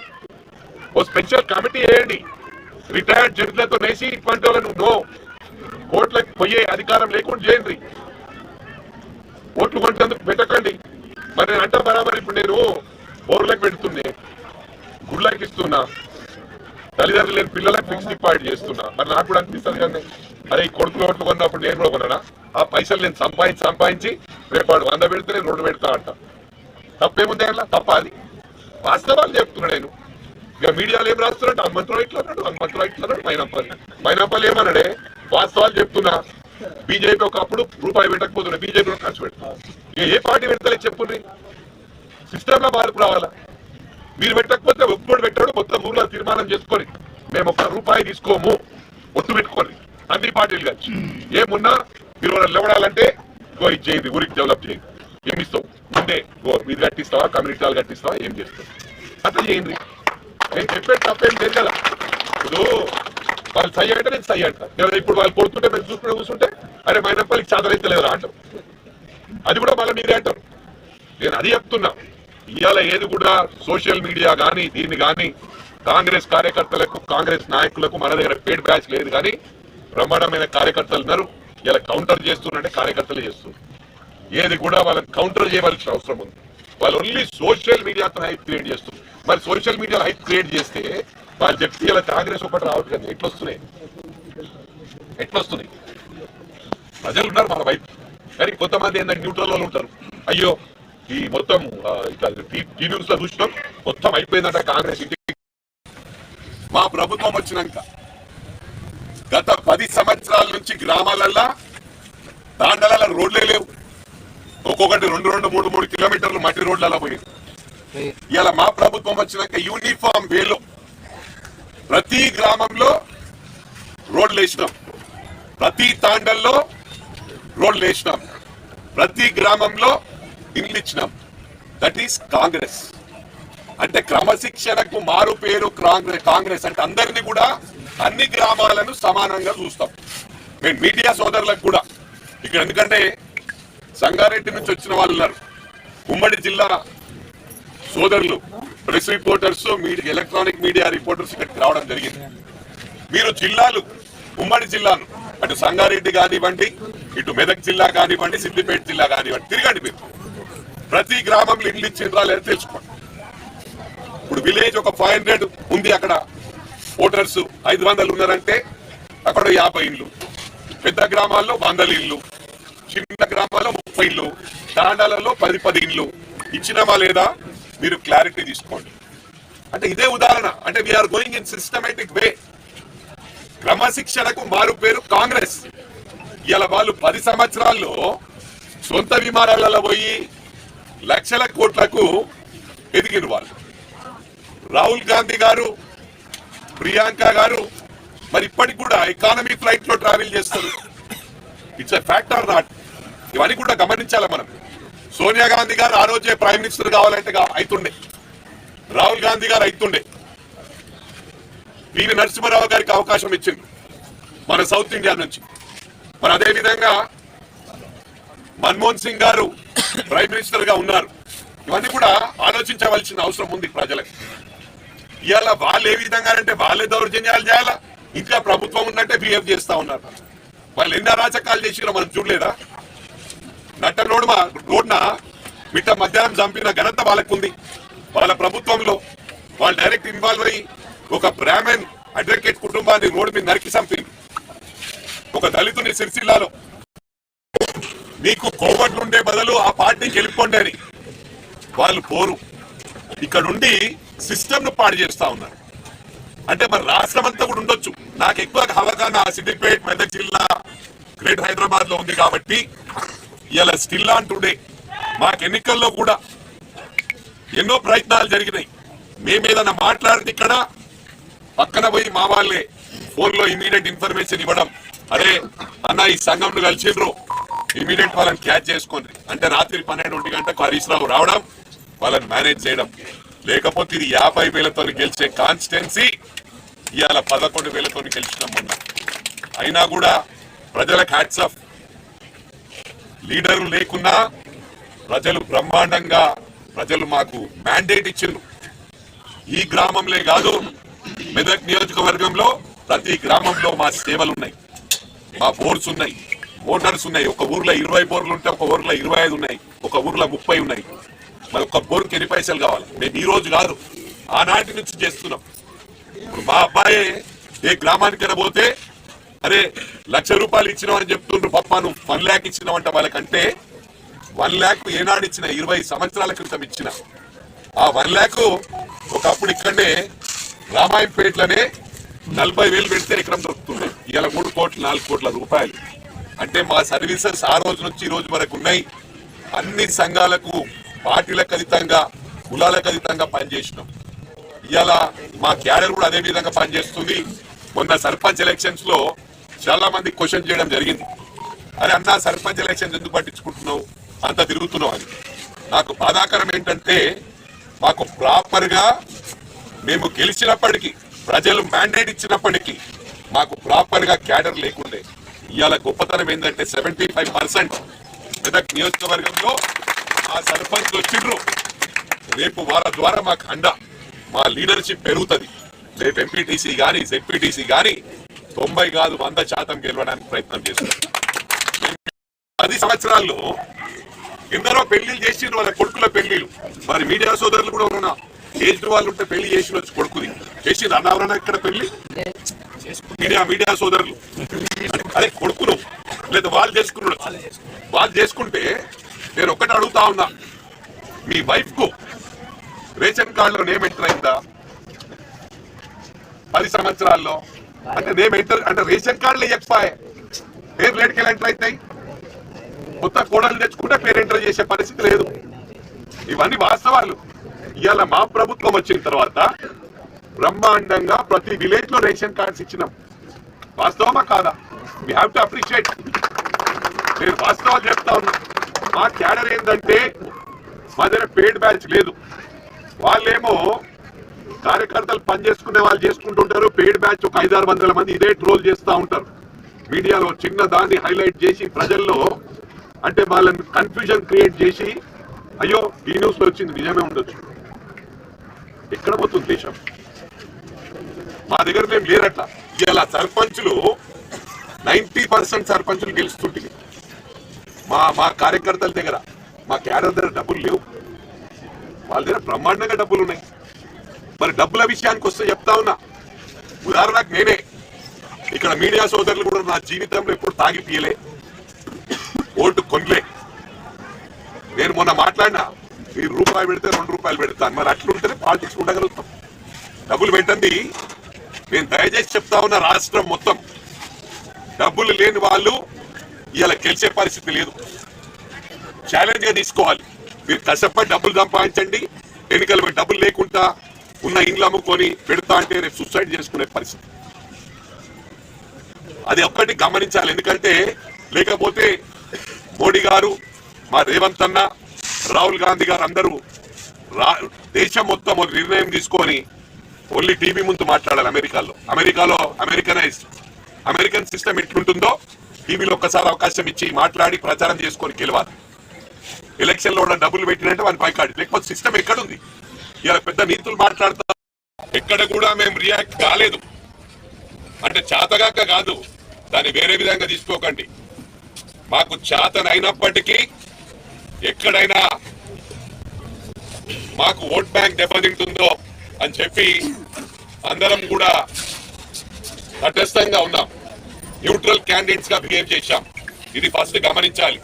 A: ఓ స్పెషల్ కమిటీ వేయండి, రిటైర్డ్ జడ్జిలతో నేసి ఇటువంటి వాళ్ళను కోర్టులకు పోయే అధికారం లేకుండా చేయండి. ఓట్లు కొంటేందుకు పెట్టకండి. మరి నేను అంటే బరాబర్ ఇప్పుడు నేను బోర్లకు పెడుతుంది, గుడ్లకి ఇస్తున్నా, తల్లిదండ్రులు లేని పిల్లలకు ఫిక్స్ డిపాజిట్ చేస్తున్నా. మరి నాకు కూడా అనిపిస్తుంది కానీ అరే ఈ కొడుకులు ఓట్లు కొన్నప్పుడు నేను కూడా కొన్నా, ఆ పైసలు నేను సంపాదించి రేపు 100 పెడితే నేను 2 పెడతా అంట. తప్పేముంది అట్లా? తప్ప అది వాస్తవాలు చెప్తున్నా నేను. ఇక మీడియాలో ఏం రాస్తున్నాడు, హనుమంతరావు ఇట్లా అన్నాడు, హనుమంతరావు ఇట్లా అన్నాడు, మైనాపల్లి ఏమన్నాడే వాస్తవాలు చెప్తున్నా. బీజేపీ ఒకప్పుడు రూపాయి పెట్టకపోతున్నా, బీజేపీ ఖర్చు పెడతారు. ఇక ఏ పార్టీ పెడతలే చెప్పుండ్రి, సిస్టమ్ లో మార్పు రావాలా. మీరు పెట్టకపోతే ఒక్కడు పెట్టాడు, మొత్తం ఊర్లో తీర్మానం చేసుకొని మేము 1 రూపాయి తీసుకోము ఒట్టు పెట్టుకోండి అన్ని పార్టీలు కలిసి. ఏమున్నా మీరు లేవడాలంటే ఇది చేయండి, ఊరికి డెవలప్ చేయండి, ఏమి ఇస్తావు ముందే మీరు కట్టిస్తావా, కమ్యూనిటీ హాల్ కట్టిస్తావా, ఏం చేస్తావు అట్లా చేయండి. నేను చెప్పేది తప్పేం లేదు కదా. ఇప్పుడు వాళ్ళు సై అంటే నేను సై అంట. ఇప్పుడు వాళ్ళు కొడుతుంటే మేము చూసుకుంటే కూర్చుంటే అరే మైనప్పటికి చాదరైతే లేదా అంటారు. అది కూడా మళ్ళీ మీరే అంటారు. నేను అది చెప్తున్నా. ఇవాళ ఏది కూడా సోషల్ మీడియా కానీ దీన్ని కానీ కాంగ్రెస్ కార్యకర్తలకు కాంగ్రెస్ నాయకులకు మన దగ్గర పేడ్ బ్యాచ్ లేదు కానీ బ్రహ్మాండమైన కార్యకర్తలు ఉన్నారు. ఇలా కౌంటర్ చేస్తున్నట్టే కార్యకర్తలు చేస్తున్నారు. ఏది కూడా వాళ్ళని కౌంటర్ చేయవలసిన అవసరం ఉంది. వాళ్ళు ఓన్లీ సోషల్ మీడియాతో హైప్ క్రియేట్ చేస్తున్నారు. మరి సోషల్ మీడియాలో హైప్ క్రియేట్ చేస్తే వాళ్ళు చెప్తే ఇలా కాంగ్రెస్ ఒకటి రావద్దు కదా. ఎట్లొస్తున్నాయి ప్రజలు ఉన్నారు మన వైపు. కానీ కొంతమంది ఏంటంటే న్యూట్రల్ వాళ్ళు ఉంటారు. అయ్యో ఈ మొత్తం టీవీ న్యూస్ లో చూసినాం మొత్తం అయిపోయిందంట కాంగ్రెస్. ఇంటికి మా ప్రభుత్వం వచ్చినాక గత 10 సంవత్సరాల నుంచి గ్రామాలల్లో తాండాల రోడ్లే లేవు. ఒక్కొక్కటి 2-3 కిలోమీటర్లు మట్టి రోడ్లలో పోయింది. ఇలా మా ప్రభుత్వం వచ్చినాక యూనిఫామ్ వేలో ప్రతి గ్రామంలో రోడ్లు వేసినాం, ప్రతి తాండల్లో రోడ్లు వేసినాం, ప్రతి గ్రామంలో ఇల్లు ఇచ్చినాం. దట్ ఈస్ కాంగ్రెస్ అంటే. క్రమశిక్షణకు మారు పేరు కాంగ్రెస్ అంటే అందరినీ కూడా అన్ని గ్రామాలను సమానంగా చూస్తాం. నేను మీడియా సోదరులకు కూడా ఇక్కడ, ఎందుకంటే సంగారెడ్డి నుంచి వచ్చిన వాళ్ళు ఉన్నారు, ఉమ్మడి జిల్లా సోదరులు, press reporters, electronic media reporters ఇక్కడికి రావడం జరిగింది. మీరు జిల్లాలు, ఉమ్మడి జిల్లాను అటు సంగారెడ్డి కానివ్వండి, ఇటు మెదక్ జిల్లా కానివ్వండి, సిద్దిపేట జిల్లా కానివ్వండి, తిరగండి. మీరు ప్రతి గ్రామంలో ఇల్లు ఇచ్చిండ్రా లేదా తెలుసుకోండి. ఇప్పుడు విలేజ్ ఒక 500 ఉంది, అక్కడ ఓటర్స్ 500 ఉన్నారంటే అక్కడ 50 ఇల్లు, పెద్ద గ్రామాల్లో 100 ఇల్లు, చిన్న గ్రామాల్లో 30 ఇల్లు, తాండాలలో 10 ఇల్లు ఇచ్చినామా లేదా మీరు క్లారిటీ తీసుకోండి. అంటే ఇదే ఉదాహరణ. అంటే we're going in systematic way. క్రమశిక్షణకు మారు పేరు కాంగ్రెస్. ఇలా వాళ్ళు 10 సంవత్సరాల్లో సొంత విమానాలలో పోయి లక్షల కోట్లకు ఎదిగిన వాళ్ళు. రాహుల్ గాంధీ గారు, ప్రియాంక గారు మరి ఇప్పటికి కూడా ఎకానమీ ఫ్లైట్ లో ట్రావెల్ చేస్తారు. It's a fact are not? ఇవన్నీ కూడా గమనించాలి మనం. సోనియా గాంధీ గారు ఆ రోజే ప్రైమ్ మినిస్టర్ కావాలంటే అవుతుండే, రాహుల్ గాంధీ గారు అవుతుండే. పివి నరసింహారావు గారికి అవకాశం ఇచ్చింది మన సౌత్ ఇండియా నుంచి. మరి అదేవిధంగా మన్మోహన్ సింగ్ గారు ప్రైమ్ మినిస్టర్ గా ఉన్నారు. ఇవన్నీ కూడా ఆలోచించవలసిన అవసరం ఉంది ప్రజలకు. ఇవాళ వాళ్ళు ఏ విధంగా అంటే వాళ్ళే దౌర్జన్యాలు చేయాలా, ఇంకా ప్రభుత్వం ఉన్నట్టే బిహేవ్ చేస్తా ఉన్నారు. వాళ్ళు ఎన్ని అరాచకాలు చేసినా మనం చూడలేదా? నట్ట రోడ్న మిట్ట మధ్యాహ్నం చంపిన ఘనత వాళ్ళకుంది. వాళ్ళ ప్రభుత్వంలో వాళ్ళు డైరెక్ట్ ఇన్వాల్వ్ అయ్యి ఒక బ్రాహ్మణ్ అడ్వకేట్ కుటుంబాన్ని రోడ్డు మీద నరికి చంపింది. ఒక దళితుని సిరిసిల్లాలో నీకు కోవట్లు ఉండే బదులు ఆ పార్టీకి వెళ్ళిపోండి అని వాళ్ళు పోరు. ఇక్కడుండి సిస్టమ్ ను పాడు చేస్తా ఉన్నారు. అంటే మరి రాష్ట్రం అంతా కూడా ఉండొచ్చు. నాకు ఎక్కువ అవగాహన సిద్దిపేట, మెదక్ జిల్లా, గ్రేట్ హైదరాబాద్ లో ఉంది కాబట్టి ఇలా స్టిల్ ఆన్ టుడే. మాకు ఎన్నికల్లో కూడా ఎన్నో ప్రయత్నాలు జరిగినాయి. మేమేదన్నా మాట్లాడితే ఇక్కడ పక్కన పోయి మా వాళ్ళే ఫోన్ లో ఇమీడియట్ ఇన్ఫర్మేషన్ ఇవ్వడం, అరే అన్న ఈ సంఘంలో కలిసిండ్రు, ఇమీడియట్ వాళ్ళని క్యాచ్ చేసుకోండి అంటే రాత్రి 12 గంటలకు హరీష్ రావు రావడం, వాళ్ళని మేనేజ్ చేయడం. లేకపోతే ఇది 50,000తో గెలిచే కాన్స్టిట్యున్సీ ఇవాళ 11,000తో గెలిచినాం మొన్న. అయినా కూడా ప్రజలకు హ్యాట్స్ ఆఫ్. లీడర్లు లేకున్నా ప్రజలు బ్రహ్మాండంగా ప్రజలు మాకు మ్యాండేట్ ఇచ్చిండ్రు. ఈ గ్రామంలో కాదు, మెదక్ నియోజకవర్గంలో ప్రతి గ్రామంలో మా సేవలు ఉన్నాయి, మా బోర్స్ ఉన్నాయి, మోటార్స్ ఉన్నాయి. ఒక ఊర్లో 20 బోర్లు ఉంటే ఒక ఊర్లో 25 ఉన్నాయి, ఒక ఊర్లో 30 ఉన్నాయి. మరి ఒక బోర్కి ఎన్ని పైసలు కావాలి? మేము ఈ రోజు కాదు, ఆనాటి నుంచి చేస్తున్నాం. మా అబ్బాయి ఏ గ్రామానికైనా పోతే అరే ₹1,00,000 ఇచ్చినామని చెప్తుండ్రు, పప్పా నువ్వు 1 lakh ఇచ్చినావంట వాళ్ళకంటే 1 lakh ఏనాడు ఇచ్చిన 20 సంవత్సరాల క్రితం ఇచ్చిన. ఆ 1 lakh ఒకప్పుడు ఇక్కడనే రామాయంపేటలోనే 40,000 పెడితే ఎకరం దొరుకుతుంది. ఇవాళ 3 కోట్లు 4 కోట్ల రూపాయలు. అంటే మా సర్వీసెస్ ఆ రోజు నుంచి ఈ రోజు వరకు ఉన్నాయి. అన్ని సంఘాలకు పార్టీలకు అతీతంగా కులాలకు అతీతంగా పనిచేసినాం. ఇవాళ మా క్యాడర్ కూడా అదే విధంగా పనిచేస్తుంది. మొన్న సర్పంచ్ ఎలక్షన్స్ లో చాలా మంది క్వశ్చన్ చేయడం జరిగింది, అరే అన్న సర్పంచ్ ఎలక్షన్స్ ఎందుకు పట్టించుకుంటున్నావు, అంత తిరుగుతున్నావు అని. నాకు బాధాకరం ఏంటంటే మాకు ప్రాపర్ గా మేము గెలిచినప్పటికీ ప్రజలు మ్యాండేట్ ఇచ్చినప్పటికీ మాకు ప్రాపర్ గా క్యాడర్ లేకుండే. ఇవాళ గొప్పతనం ఏంటంటే 75% మెదక్ నియోజకవర్గంలో మా సర్పంచ్ వచ్చిండ్రు. రేపు వాళ్ళ ద్వారా మాకు అండ, మా లీడర్షిప్ పెరుగుతుంది. రేపు ఎంపీటీసీ గాని జెడ్పీటీసీ గాని 90 కాదు 100% గెలవడానికి ప్రయత్నం చేస్తున్నారు. 10 సంవత్సరాల్లో ఎందరో పెళ్లిళ్ళు చేసిండ్రు, వాళ్ళ కొడుకుల పెళ్లిళ్ళు. మరి మీడియా సోదరులు కూడా ఉన్నా ఏజ్ వాళ్ళు ఉంటే పెళ్లి చేసిన వచ్చి కొడుకుది చేసిండ్రు. అన్నవరన్నా ఇక్కడ పెళ్లి మీడియా సోదరులు అదే కొడుకును లేదా వాళ్ళు చేసుకున్నాడు. వాళ్ళు చేసుకుంటే నేను ఒక్కటి అడుగుతా ఉన్నా, మీ వైఫ్ కు రేషన్ కార్డులో నేమ్ ఎంటర్ అయిందా 10 సంవత్సరాల్లో? అంటే నేమ్ ఎంటర్ అంటే రేషన్ కార్డులు ఇవ్వకపోయే పేరు లేట్కెళ్ళి ఎంటర్ అవుతాయి. కొత్త కోడలు తెచ్చుకుంటే పేరు ఎంటర్ చేసే పరిస్థితి లేదు. ఇవన్నీ వాస్తవాలు. ఇవాళ మా ప్రభుత్వం వచ్చిన తర్వాత బ్రహ్మాండంగా ప్రతి విలేజ్ లో రేషన్ కార్డ్స్ ఇచ్చినాం. వాస్తవమా కాదా? We have to appreciate. నేను వాస్తవాలు చెప్తా ఉన్నా. మా క్యాడర్ ఏంటంటే మా దగ్గర పెయిడ్ బ్యాచ్ లేదు. వాళ్ళేమో కార్యకర్తలు పనిచేసుకునే వాళ్ళు చేసుకుంటుంటారు. పెయిడ్ బ్యాచ్ ఒక 500-600 మంది ఇదే ట్రోల్ చేస్తూ ఉంటారు. మీడియాలో చిన్న దాన్ని హైలైట్ చేసి ప్రజల్లో అంటే వాళ్ళని కన్ఫ్యూజన్ క్రియేట్ చేసి అయ్యో ఈ న్యూస్ లో వచ్చింది నిజమే ఉండొచ్చు. ఎక్కడ పోతుంది దేశం? మా దగ్గర మేము లేరట్లా. ఇలా సర్పంచులు 90% సర్పంచులు గెలుస్తుంటుంది. మా కార్యకర్తల దగ్గర మా క్యాడర్ దగ్గర డబ్బులు లేవు. వాళ్ళ దగ్గర బ్రహ్మాండంగా డబ్బులు ఉన్నాయి. మరి డబ్బుల విషయానికి వస్తే చెప్తా ఉన్నా. ఉదాహరణకు నేనే ఇక్కడ మీడియా సోదరులు కూడా నా జీవితంలో ఎప్పుడు తాగి పీయలే, ఓటు కొనలే. నేను మొన్న మాట్లాడినా మీరు ₹1 పెడితే ₹2 పెడతాను. మరి అట్లుంటేనే పాలిటిక్స్ ఉండగలుగుతాం. డబ్బులు పెట్టండి. నేను దయచేసి చెప్తా ఉన్నా, రాష్ట్రం మొత్తం డబ్బులు లేని వాళ్ళు ఇలా గెలిచే పరిస్థితి లేదు. ఛాలెంజ్ గా తీసుకోవాలి. మీరు కష్టపడి డబ్బులు సంపాదించండి. ఎన్నికలు డబ్బులు లేకుండా ఉన్న ఇండ్లు అమ్ముకొని పెడతా అంటే రేపు సూసైడ్ చేసుకునే పరిస్థితి. అది ఒక్కటి గమనించాలి. ఎందుకంటే లేకపోతే మోడీ గారు, మా రేవంత్ అన్న, రాహుల్ గాంధీ గారు అందరూ దేశం మొత్తం ఒక నిర్ణయం తీసుకొని ఓన్లీ టీవీ ముందు మాట్లాడాలి. అమెరికాలో అమెరికన్ సిస్టమ్ ఎట్లుంటుందో టీవీలో ఒక్కసారి అవకాశం ఇచ్చి మాట్లాడి ప్రచారం చేసుకొని గెలవాలి. ఎలక్షన్ లో డబ్బులు పెట్టినట్టే వాడిని పైకాడి. లేకపోతే సిస్టమ్ ఎక్కడుంది? ఇలా పెద్ద నీతులు మాట్లాడతా ఎక్కడ కూడా మేము రియాక్ట్ కాలేదు. అంటే చేతగాక కాదు, దాన్ని వేరే విధంగా తీసుకోకండి. మాకు చేతనైనప్పటికీ ఎక్కడైనా మాకు ఓట్ బ్యాంక్ దెబ్బతింటుందో అని చెప్పి అందరం కూడా తటస్థంగా ఉన్నాం. న్యూట్రల్ క్యాండిడేట్స్ గా బిహేవ్ చేశాం. ఇది ఫస్ట్ గమనించాలి.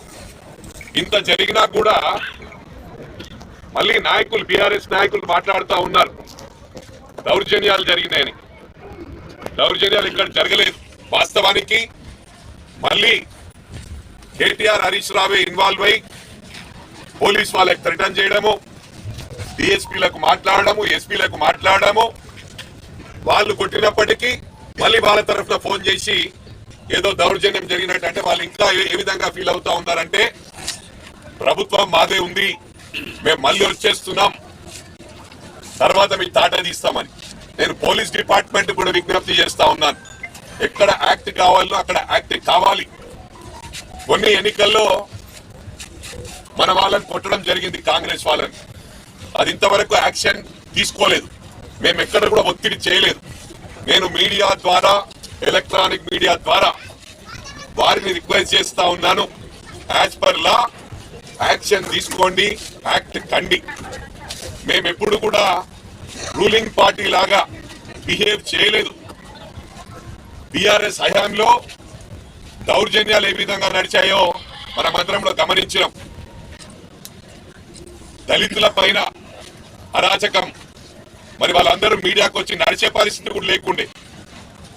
A: ఇంత జరిగినా కూడా మళ్ళీ నాయకులు, బీఆర్ఎస్ నాయకులు మాట్లాడుతూ ఉన్నారు దౌర్జన్యాలు జరిగినాయని. దౌర్జన్యాలు ఇక్కడ జరగలేదు. వాస్తవానికి మళ్ళీ కేటీఆర్, హరీష్ రావే ఇన్వాల్వ్ అయి పోలీస్ వాళ్ళకి థ్రెటన్ చేయడము, డిఎస్పీలకు మాట్లాడము, ఎస్పీలకు మాట్లాడము. వాళ్ళు కొట్టినప్పటికీ మళ్ళీ వాళ్ళ తరఫున ఫోన్ చేసి ఏదో దౌర్జన్యం జరిగినట్టు. అంటే వాళ్ళు ఇంకా ఏ విధంగా ఫీల్ అవుతా ఉన్నారంటే ప్రభుత్వం మాదే ఉంది, మేము మళ్ళీ వచ్చేస్తున్నాం, తర్వాత మీకు తాట తీస్తామని. నేను పోలీస్ డిపార్ట్మెంట్ కూడా విజ్ఞప్తి చేస్తా ఉన్నాను. ఎక్కడ యాక్ట్ కావాలో అక్కడ యాక్ట్ కావాలి. కొన్ని ఎన్నికల్లో మన వాళ్ళని కొట్టడం జరిగింది, కాంగ్రెస్ వాళ్ళని. అది ఇంతవరకు యాక్షన్ తీసుకోలేదు. మేము ఎక్కడ కూడా ఒత్తిడి చేయలేదు. నేను మీడియా ద్వారా, ఎలక్ట్రానిక్ మీడియా ద్వారా వారిని రిక్వెస్ట్ చేస్తా ఉన్నాను, యాజ్ పర్ లా యాక్షన్ తీసుకోండి, యాక్ట్ కండి. మేము ఎప్పుడు కూడా రూలింగ్ పార్టీ లాగా బిహేవ్ చేయలేదు. బీఆర్ఎస్ హయాంలో దౌర్జన్యాలు ఏ విధంగా నడిచాయో మనమందరం గమనించాం. దళితుల పైన అరాచకం, మరి వాళ్ళందరూ మీడియాకు వచ్చి నడిచే పరిస్థితి కూడా లేకుండే.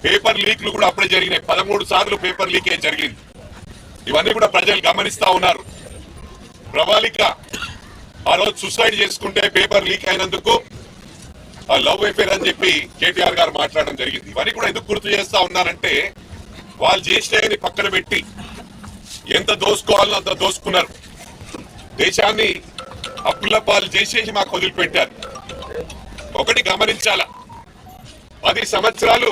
A: పేపర్ లీక్లు కూడా అప్పుడే జరిగినాయి. 13 సార్లు పేపర్ లీకే జరిగింది. ఇవన్నీ కూడా ప్రజలు గమనిస్తా ఉన్నారు. ప్రవాళిక ఆ రోజు సూసైడ్ చేసుకుంటే పేపర్ లీక్ అయినందుకు ఆ లవ్ అఫేర్ అని చెప్పి కేటీఆర్ గారు మాట్లాడడం జరిగింది. ఇవన్నీ కూడా ఎందుకు గుర్తు చేస్తా ఉన్నారంటే వాళ్ళు చేసినవి పక్కన పెట్టి ఎంత దోసుకోవాలో అంత దోసుకున్నారు. దేశాన్ని అప్పుల పాలు చేసేసి మాకు వదిలిపెట్టారు. ఒకటి గమనించాలా, 10 సంవత్సరాలు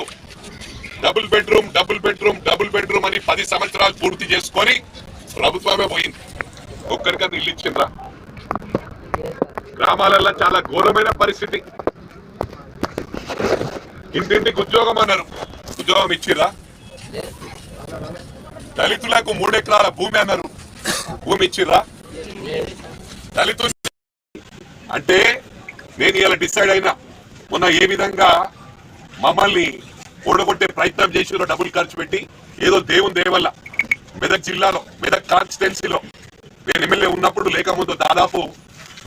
A: double bedroom double bedroom double bedroom అని 10 సంవత్సరాలు పూర్తి చేసుకొని ప్రభుత్వమే పోయింది. ఒక్కరికన్నా ఇల్లు ఇచ్చిండ్రా? గ్రామాలలో చాలా ఘోరమైన పరిస్థితి. ఇంటింటికి ఉద్యోగం అన్నారు, ఉద్యోగం ఇచ్చిరా? దళితులకు 3 ఎకరాల భూమి అన్నారు, భూమి ఇచ్చిరా? దళితులు అంటే నేను ఇలా డిసైడ్ అయినా మొన్న ఏ విధంగా మమ్మల్ని ఓడగొట్టే ప్రయత్నం చేసిరో డబ్బులు ఖర్చు పెట్టి, ఏదో దేవుని దేవల్ల మెదక్ జిల్లాలో మెదక్ కాన్స్టిట్యున్సీలో నేను ఎమ్మెల్యే ఉన్నప్పుడు లేకముందు దాదాపు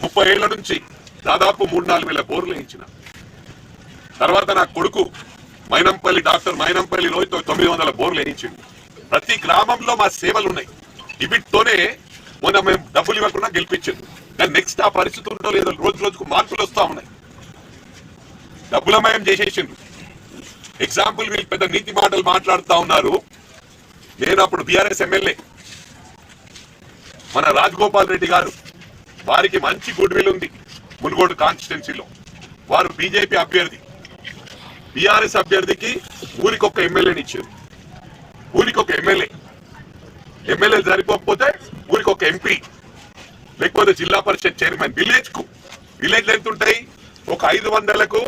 A: 30 ఏళ్ల నుంచి దాదాపు 3-4 వేల బోర్లు వేయించిన. తర్వాత నా కొడుకు మైనంపల్లి డాక్టర్ మైనంపల్లి రోజుతో 900 బోర్లు వేయించింది. ప్రతి గ్రామంలో మా సేవలు ఉన్నాయి. వీటితోనే మొన్న మేము డబ్బులు ఇవ్వకుండా గెలిపించింది. కానీ నెక్స్ట్ ఆ పరిస్థితి ఉందో లేదో రోజు రోజుకు మార్పులు వస్తా ఉన్నాయి. డబ్బులమయం చేసేసిండ్రు. ఎగ్జాంపుల్ వీళ్ళు పెద్ద నీతి మాటలు మాట్లాడుతూ ఉన్నారు. నేను అప్పుడు బీఆర్ఎస్ ఎమ్మెల్యే, మన రాజగోపాల్ రెడ్డి గారు, వారికి మంచి గుడ్ విల్ ఉంది మునుగోడు కాన్స్టిట్యున్సీలో. వారు బీజేపీ అభ్యర్థి. బీఆర్ఎస్ అభ్యర్థికి ఊరికొక ఎమ్మెల్యేని ఇచ్చారు. ఊరికొక ఎమ్మెల్యే సరిపోకపోతే ఊరికొక ఎంపీ, లేకపోతే జిల్లా పరిషత్ చైర్మన్. విలేజ్ ఎంత ఉంటాయి? ఒక 500కు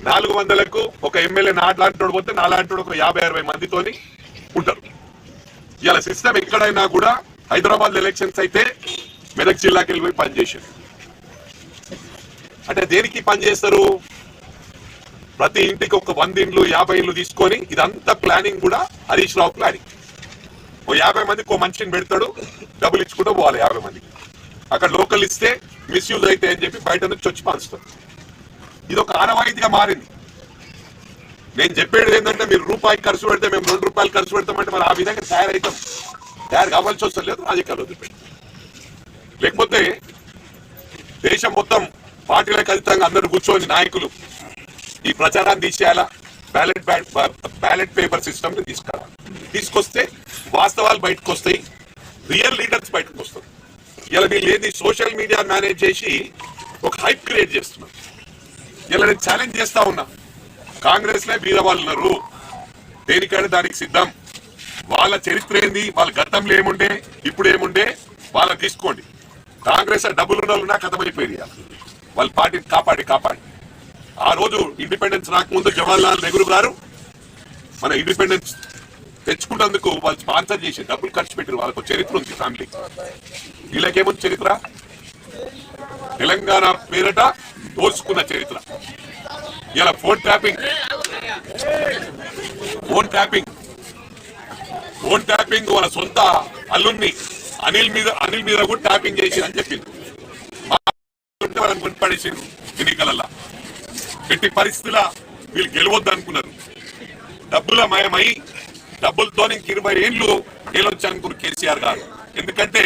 A: 400కు ఒక ఎమ్మెల్యే నాట్లాంటి పోతే నాలాంటి ఒక 50-60 మందితోని ఉంటారు. ఇలా సిస్టమ్ ఎక్కడైనా కూడా హైదరాబాద్ ఎలక్షన్స్ అయితే మెదక్ జిల్లాకి వెళ్ళిపోయి పనిచేశారు. అంటే దేనికి పనిచేస్తారు? ప్రతి ఇంటికి ఒక 100 ఇండ్లు 50 ఇండ్లు తీసుకొని ఇదంతా ప్లానింగ్ కూడా హరీష్ రావు ప్లానింగ్. ఓ 50 మందికి ఓ మనిషిని పెడతాడు, డబ్బులు ఇచ్చుకుంటూ పోవాలి 50 మందికి. అక్కడ లోకల్ ఇస్తే మిస్యూజ్ అయితే అని చెప్పి బయట నుంచి వచ్చి పంచుతారు. ఇది ఒక ఆనవాయితీగా మారింది. నేను చెప్పేది ఏంటంటే మీరు రూపాయి ఖర్చు పెడితే మేము 2 రూపాయలు ఖర్చు పెడతామంటే మరి ఆ విధంగా తయారు కావాల్సి వస్తుంది. లేదు రాజకీయాలు వదిలిపెట్టి, లేకపోతే దేశం మొత్తం పార్టీలకు అతీతంగా అందరూ కూర్చొని నాయకులు ఈ ప్రచారాన్ని తీసేయాలా, బ్యాలెట్ పేపర్ సిస్టమ్ తీసుకొస్తే వాస్తవాలు బయటకు వస్తాయి, రియల్ లీడర్స్ బయటకు వస్తారు. ఇలా వీళ్ళు ఏది సోషల్ మీడియా మేనేజ్ చేసి ఒక హైప్ క్రియేట్ చేస్తున్నారు. ఇలా నేను ఛాలెంజ్ చేస్తా ఉన్నా, కాంగ్రెస్ లే బీద వాళ్ళు ఉన్నారు, దేనికైనా దానికి సిద్ధం. వాళ్ళ చరిత్ర ఏంది, వాళ్ళ గతంలో ఏముండే ఇప్పుడు ఏముండే వాళ్ళని తీసుకోండి. కాంగ్రెస్ డబ్బులు ఉన్న కథమైపోయింది. వాళ్ళ పార్టీని కాపాడి ఆ రోజు ఇండిపెండెన్స్ రాకముందు జవహర్లాల్ నెహ్రూ గారు మన ఇండిపెండెన్స్ తెచ్చుకున్నందుకు వాళ్ళు స్పాన్సర్ చేసి డబ్బులు ఖర్చు పెట్టారు. వాళ్ళకు చరిత్ర ఉంది ఫ్యామిలీ. వీళ్ళకేముంది చరిత్ర? తెలంగాణ పేరట దోచుకున్న చరిత్ర. ఇలా ఫోన్ ట్యాపింగ్ వాళ్ళ సొంత అల్లుణ్ణి అనిల్ మీద కూడా ట్యాపింగ్ చేసి అని చెప్పింది. వాళ్ళని కొనిపడేసింది ఎన్నికలలో. ఎట్టి పరిస్థితుల వీళ్ళు గెలవద్దు అనుకున్నారు. డబ్బుల మయమై డబ్బులతో 20 ఏళ్ళు గెలవచ్చు అనుకున్నారు కేసీఆర్ గారు. ఎందుకంటే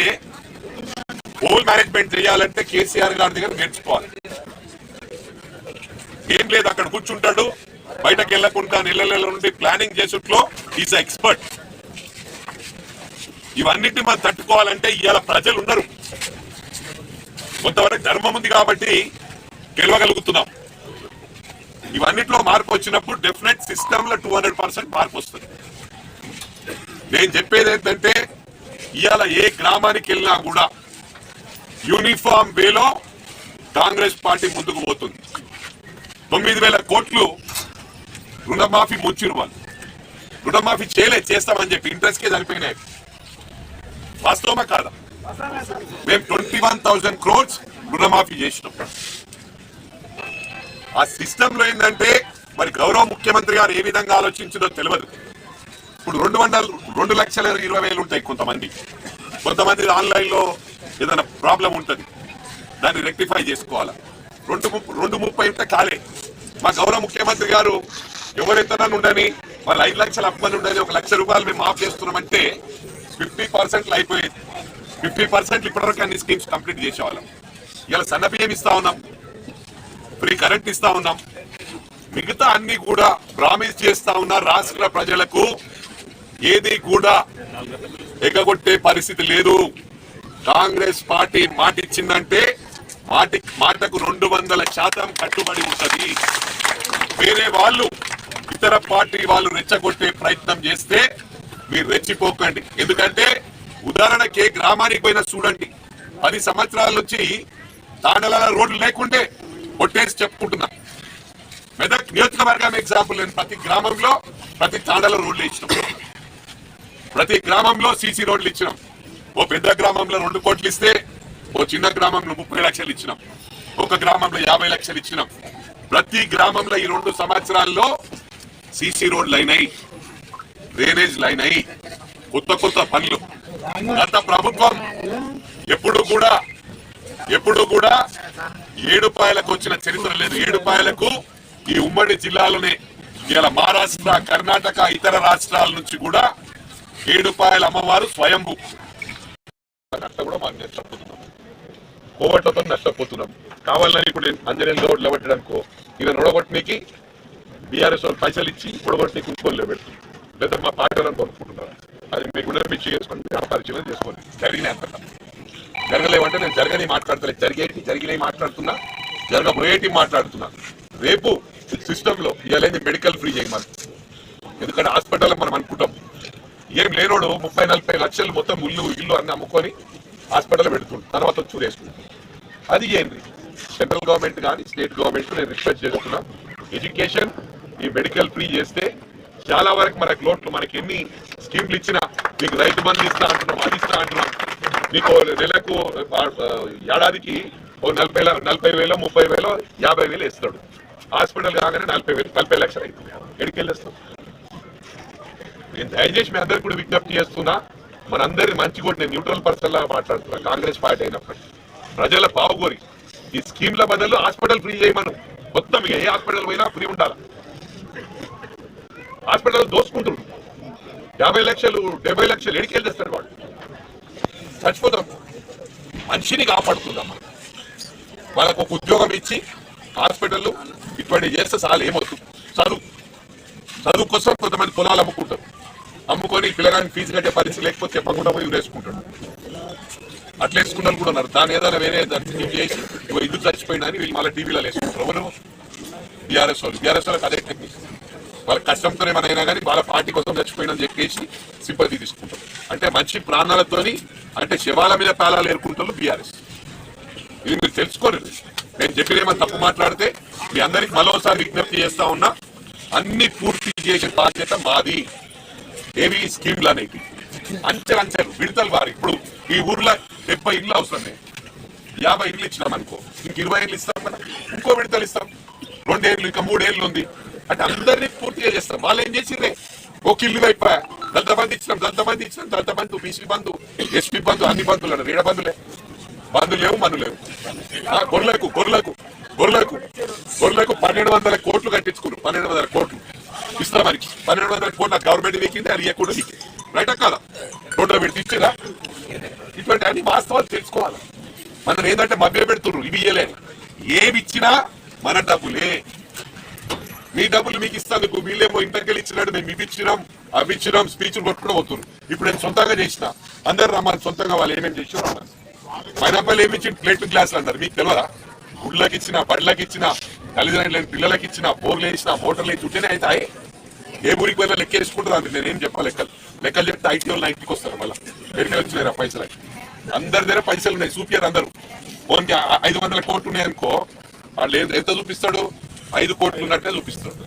A: పోల్ మేనేజ్మెంట్ చేయాలంటే కేసీఆర్ గారి దగ్గర నేర్చుకోవాలి. ఏం లేదు, అక్కడ కూర్చుంటాడు, బయటకు వెళ్లకుండా నెల నుండి ప్లానింగ్ చేసుట్లో ఈజ్ ఎక్స్పర్ట్. ఇవన్నిటిని మనం తట్టుకోవాలంటే ఇవాళ ప్రజలు ఉన్నారు. కొంతవరకు ధర్మం ఉంది కాబట్టి గెలవగలుగుతున్నాం. ఇవన్నిట్లో మార్పు వచ్చినప్పుడు డెఫినెట్ సిస్టమ్ లో 200% మార్పు వస్తుంది. నేను చెప్పేది ఏంటంటే ఇవాళ ఏ గ్రామానికి వెళ్ళినా కూడా యూనిఫామ్ వేలో కాంగ్రెస్ పార్టీ ముందుకు పోతుంది. 9,000 కోట్లు రుణమాఫీ ముంచిరు. వాళ్ళు రుణమాఫీ చేస్తామని చెప్పి ఇంట్రెస్ట్ కే సరిపోయినాయి. వాస్తవమా కాదా? మేము 21,000 crores రుణమాఫీ చేసినాం. ఆ సిస్టమ్ లో ఏంటంటే మరి గౌరవ ముఖ్యమంత్రి గారు ఏ విధంగా ఆలోచించిందో తెలియదు. ఇప్పుడు 2,20,000 ఉంటాయి కొంతమంది ఆన్లైన్ లో ఏదైనా ప్రాబ్లం ఉంటుంది, దాన్ని రెక్టిఫై చేసుకోవాలా. 230 ఉంటే కాలే. మా గౌరవ ముఖ్యమంత్రి గారు ఎవరైతే ఉండని వాళ్ళు 5 లక్షల అప్పని ఉండని 1 లక్ష రూపాయలు మేము మాఫ్ చేస్తున్నామంటే 50% అయిపోయేది. 50% ఇప్పటివరకు అన్ని స్కీమ్స్ కంప్లీట్ చేసేవాళ్ళం. ఇలా సన్న బియ్యం ఇస్తా ఉన్నాం, ఫ్రీ కరెంట్ ఇస్తా ఉన్నాం, మిగతా అన్ని కూడా ప్రామిస్ చేస్తా ఉన్నా. రాష్ట్ర ప్రజలకు ఏది కూడా ఎగగొట్టే పరిస్థితి లేదు. కాంగ్రెస్ పార్టీ మాట ఇచ్చిందంటే మాటకు 200% కట్టుబడి ఉంటది. వేరే వాళ్ళు ఇతర పార్టీ వాళ్ళు రెచ్చగొట్టే ప్రయత్నం చేస్తే మీరు రెచ్చిపోకండి. ఎందుకంటే ఉదాహరణకి గ్రామానికి పోయినా చూడండి, 10 సంవత్సరాల నుంచి తాండల రోడ్లు లేకుంటే కొట్టేసి చెప్పుకుంటున్నా. మెదక్ నియోజకవర్గం ఎగ్జాంపుల్, నేను ప్రతి గ్రామంలో ప్రతి తాండల రోడ్లు ఇచ్చినాం, ప్రతి గ్రామంలో సీసీ రోడ్లు ఇచ్చినాం. ఓ పెద్ద గ్రామంలో 2 కోట్లు ఇస్తే ఓ చిన్న గ్రామంలో 30 లక్షలు ఇచ్చినాం, ఒక గ్రామంలో 50 లక్షలు ఇచ్చినాం. ప్రతి గ్రామంలో ఈ 2 సంవత్సరాల్లో సీసీ రోడ్లు అయినాయి, డ్రైనేజ్ లైన్ అయి, కొత్త పనులు. గత ప్రభుత్వం ఎప్పుడు కూడా 7 రూపాయలకు వచ్చిన చరిత్ర లేదు. 7 రూపాయలకు ఈ ఉమ్మడి జిల్లాలోనే ఇలా మహారాష్ట్ర, కర్ణాటక, ఇతర రాష్ట్రాల నుంచి కూడా 7 రూపాయల అమ్మవారు స్వయంభూ. కూడా మాకు నష్టపోతున్నాం, కోవట్లతో నష్టపోతున్నాం. కావాలని ఇప్పుడు అంజనేయులు రోడ్లు పెట్టడానికో ఇలా నొడగొట్టడానికి బీఆర్ఎస్ వాళ్ళు పైసలు ఇచ్చి పొడగొట్టి కుంటుకోలే పెడుతుంది, లేదా మా పార్టీలను కొనుక్కుంటున్నారు. అది మీకు పిచ్చి చేసుకొని పరిశీలన చేసుకోండి. జరగలేవంటే నేను జరగని మాట్లాడతలే, జరిగినవి మాట్లాడుతున్నా, జరగబోయేటి మాట్లాడుతున్నా. రేపు సిస్టమ్ లో ఇవ్వలేని మెడికల్ ఫ్రీ చేయమని. ఎందుకంటే హాస్పిటల్ మనం అనుకుంటాం, ఏం లేనోడు 30-40 లక్షలు మొత్తం ఇల్లు అన్ని అమ్ముకొని హాస్పిటల్ పెడుతుంది, తర్వాత చూరేసుకుంటుంది. అది ఏంటి సెంట్రల్ గవర్నమెంట్ కానీ స్టేట్ గవర్నమెంట్ నేను రిక్వెస్ట్ చేస్తున్నా, ఎడ్యుకేషన్ ఈ మెడికల్ ఫ్రీ చేస్తే చాలా వరకు మనకు లోట్లు. మనకి ఎన్ని స్కీమ్లు ఇచ్చినా, మీకు రైతు బంధు ఇస్తా అంటున్నాం, అది ఇస్తా అంటున్నాం, మీకు నెలకు ఏడాదికి 40,000, 30,000, 30,000, 50,000 ఇస్తాడు. హాస్పిటల్ కాగానే 40 లక్షలు అవుతుంది. ఎక్కడికి వెళ్ళేస్తాం? నేను దయచేసి మీ అందరికి కూడా విజ్ఞప్తి చేస్తున్నా, మనందరి మంచి కూడా నేను న్యూట్రల్ పర్సన్ లాగా మాట్లాడుతున్నా. కాంగ్రెస్ పార్టీ అయినప్పటికీ ప్రజల పావుగోరి ఈ స్కీమ్ల బదులు హాస్పిటల్ ఫ్రీ చేయమను. మొత్తం ఏ హాస్పిటల్ పోయినా ఫ్రీ ఉండాలి. హాస్పిటల్ దోసుకుంటున్నారు, 50 లక్షలు 70 లక్షలు ఎడికి వెళ్ళేస్తారు. వాళ్ళు చచ్చిపోతాం. మనిషిని కాపాడుతుందాం. వాళ్ళకు ఒక ఉద్యోగం ఇచ్చి హాస్పిటల్ ఇటువంటి చేస్తే చాలు. ఏమవుతుంది? చదువు కోసం కొంతమంది పొలాలు అమ్ముకొని పిల్లగానికి ఫీజు కట్టే పరిస్థితి లేకపోతే చెప్పకుండా పోయి వేసుకుంటాడు. అట్లా వేసుకున్నారు కూడా ఉన్నారు. దాని ఏదైనా వేరే చేసి ఇల్లు చచ్చిపోయినా అని వీళ్ళు మళ్ళీ టీవీలో వేసుకుంటారు. ఎవరు? బీఆర్ఎస్ వాళ్ళకి అదే టెక్నిక్. వాళ్ళ కష్టంతో ఏమైనా కానీ వాళ్ళ పార్టీ కోసం చచ్చిపోయినని చెప్పేసి సింపతి తీసుకుంటారు. అంటే మంచి ప్రాణాలతోని, అంటే శవాల మీద పేలాలు ఏర్కుంటారు బీఆర్ఎస్. ఇది మీరు తెలుసుకోరు. నేను చెప్పినేమో తప్పు మాట్లాడితే మీ అందరికి మరోసారి విజ్ఞప్తి చేస్తా ఉన్నా, అన్ని పూర్తి చేసే బాధ్యత మాది. ఏవి స్కీమ్లు అనేవి అంచెలు విడతలు వారు. ఇప్పుడు ఈ ఊర్లో 70 ఇళ్ళు అవసరం, 50 ఇళ్ళు ఇచ్చినాం అనుకో, ఇంక 20 ఇళ్ళు ఇస్తాం కదా, ఇంకో విడతలు ఇస్తాం. 2 ఏళ్ళు ఇంకా 3 ఏళ్ళు ఉంది అంటే అందరినీ పూర్తిగా చేస్తాం. వాళ్ళు ఏం చేసిర్రే, ఒక ఇల్లు అయిపోయా, దళితబంధు ఇచ్చినాం, దళితబంధు, బీసీ బంధు, ఎస్పీ బంధు, అన్ని బంధువులు అన్నారు. ఏడ బంధులే? బంధు లేవు, మను లేవు. గొర్రెలకు 1,200 కోట్లు కట్టించుకున్నారు. 1,200 కోట్లు ఇస్తాం మరి. 1,200 కోట్లు గవర్నమెంట్ వీకింది, అది ఇవ్వకుండా నీకు రైట్ కాదా? రోడ్లో పెడితే ఇచ్చేదా? ఇటువంటి అన్ని వాస్తవాలు తెలుసుకోవాలి. మనం ఏంటంటే మభ్య పెడుతున్నారు, ఇవి ఇయ్యలేని. ఏమి ఇచ్చినా మన డబ్బులే. మీ డబ్బులు మీకు ఇస్తాను, వీళ్ళేమో ఇంటర్కెళ్ళి ఇచ్చినాడు, మేము ఇవి ఇచ్చినాం స్పీచ్లు కొట్టుకుని పోతున్నారు. ఇప్పుడు నేను సొంతంగా చేసిన, అందరు రమ్మని సొంతంగా వాళ్ళు ఏమేమి చేసినా రమ్మని. మైనాపల్లి ఏమి ఇచ్చిన ప్లేట్లు గ్లాసులు అంటారు, మీకు తెలియదా? గుళ్ళకి ఇచ్చిన, బళ్ళకి ఇచ్చిన, తల్లిదండ్రులు లేని పిల్లలకి ఇచ్చిన, బోర్లు వేసిన, మోటార్లు వేసి ఉంటేనే అవుతాయి. ఏ ఊరికి పోయినా లెక్క వేసుకుంటారు. నేనేం చెప్పా, లెక్కలు చెప్తే ఐటీ వాళ్ళు 90కి వస్తారు. మళ్ళీ ఎక్కడికి వచ్చినారా పైసలకి? అందరి దగ్గర పైసలు ఉన్నాయి, చూపియారు అందరూ. ఫోన్కి 500 కోట్లు ఉన్నాయనుకో, వాళ్ళు ఎంత చూపిస్తాడు? 5 కోట్లు ఉన్నట్టే చూపిస్తాడు.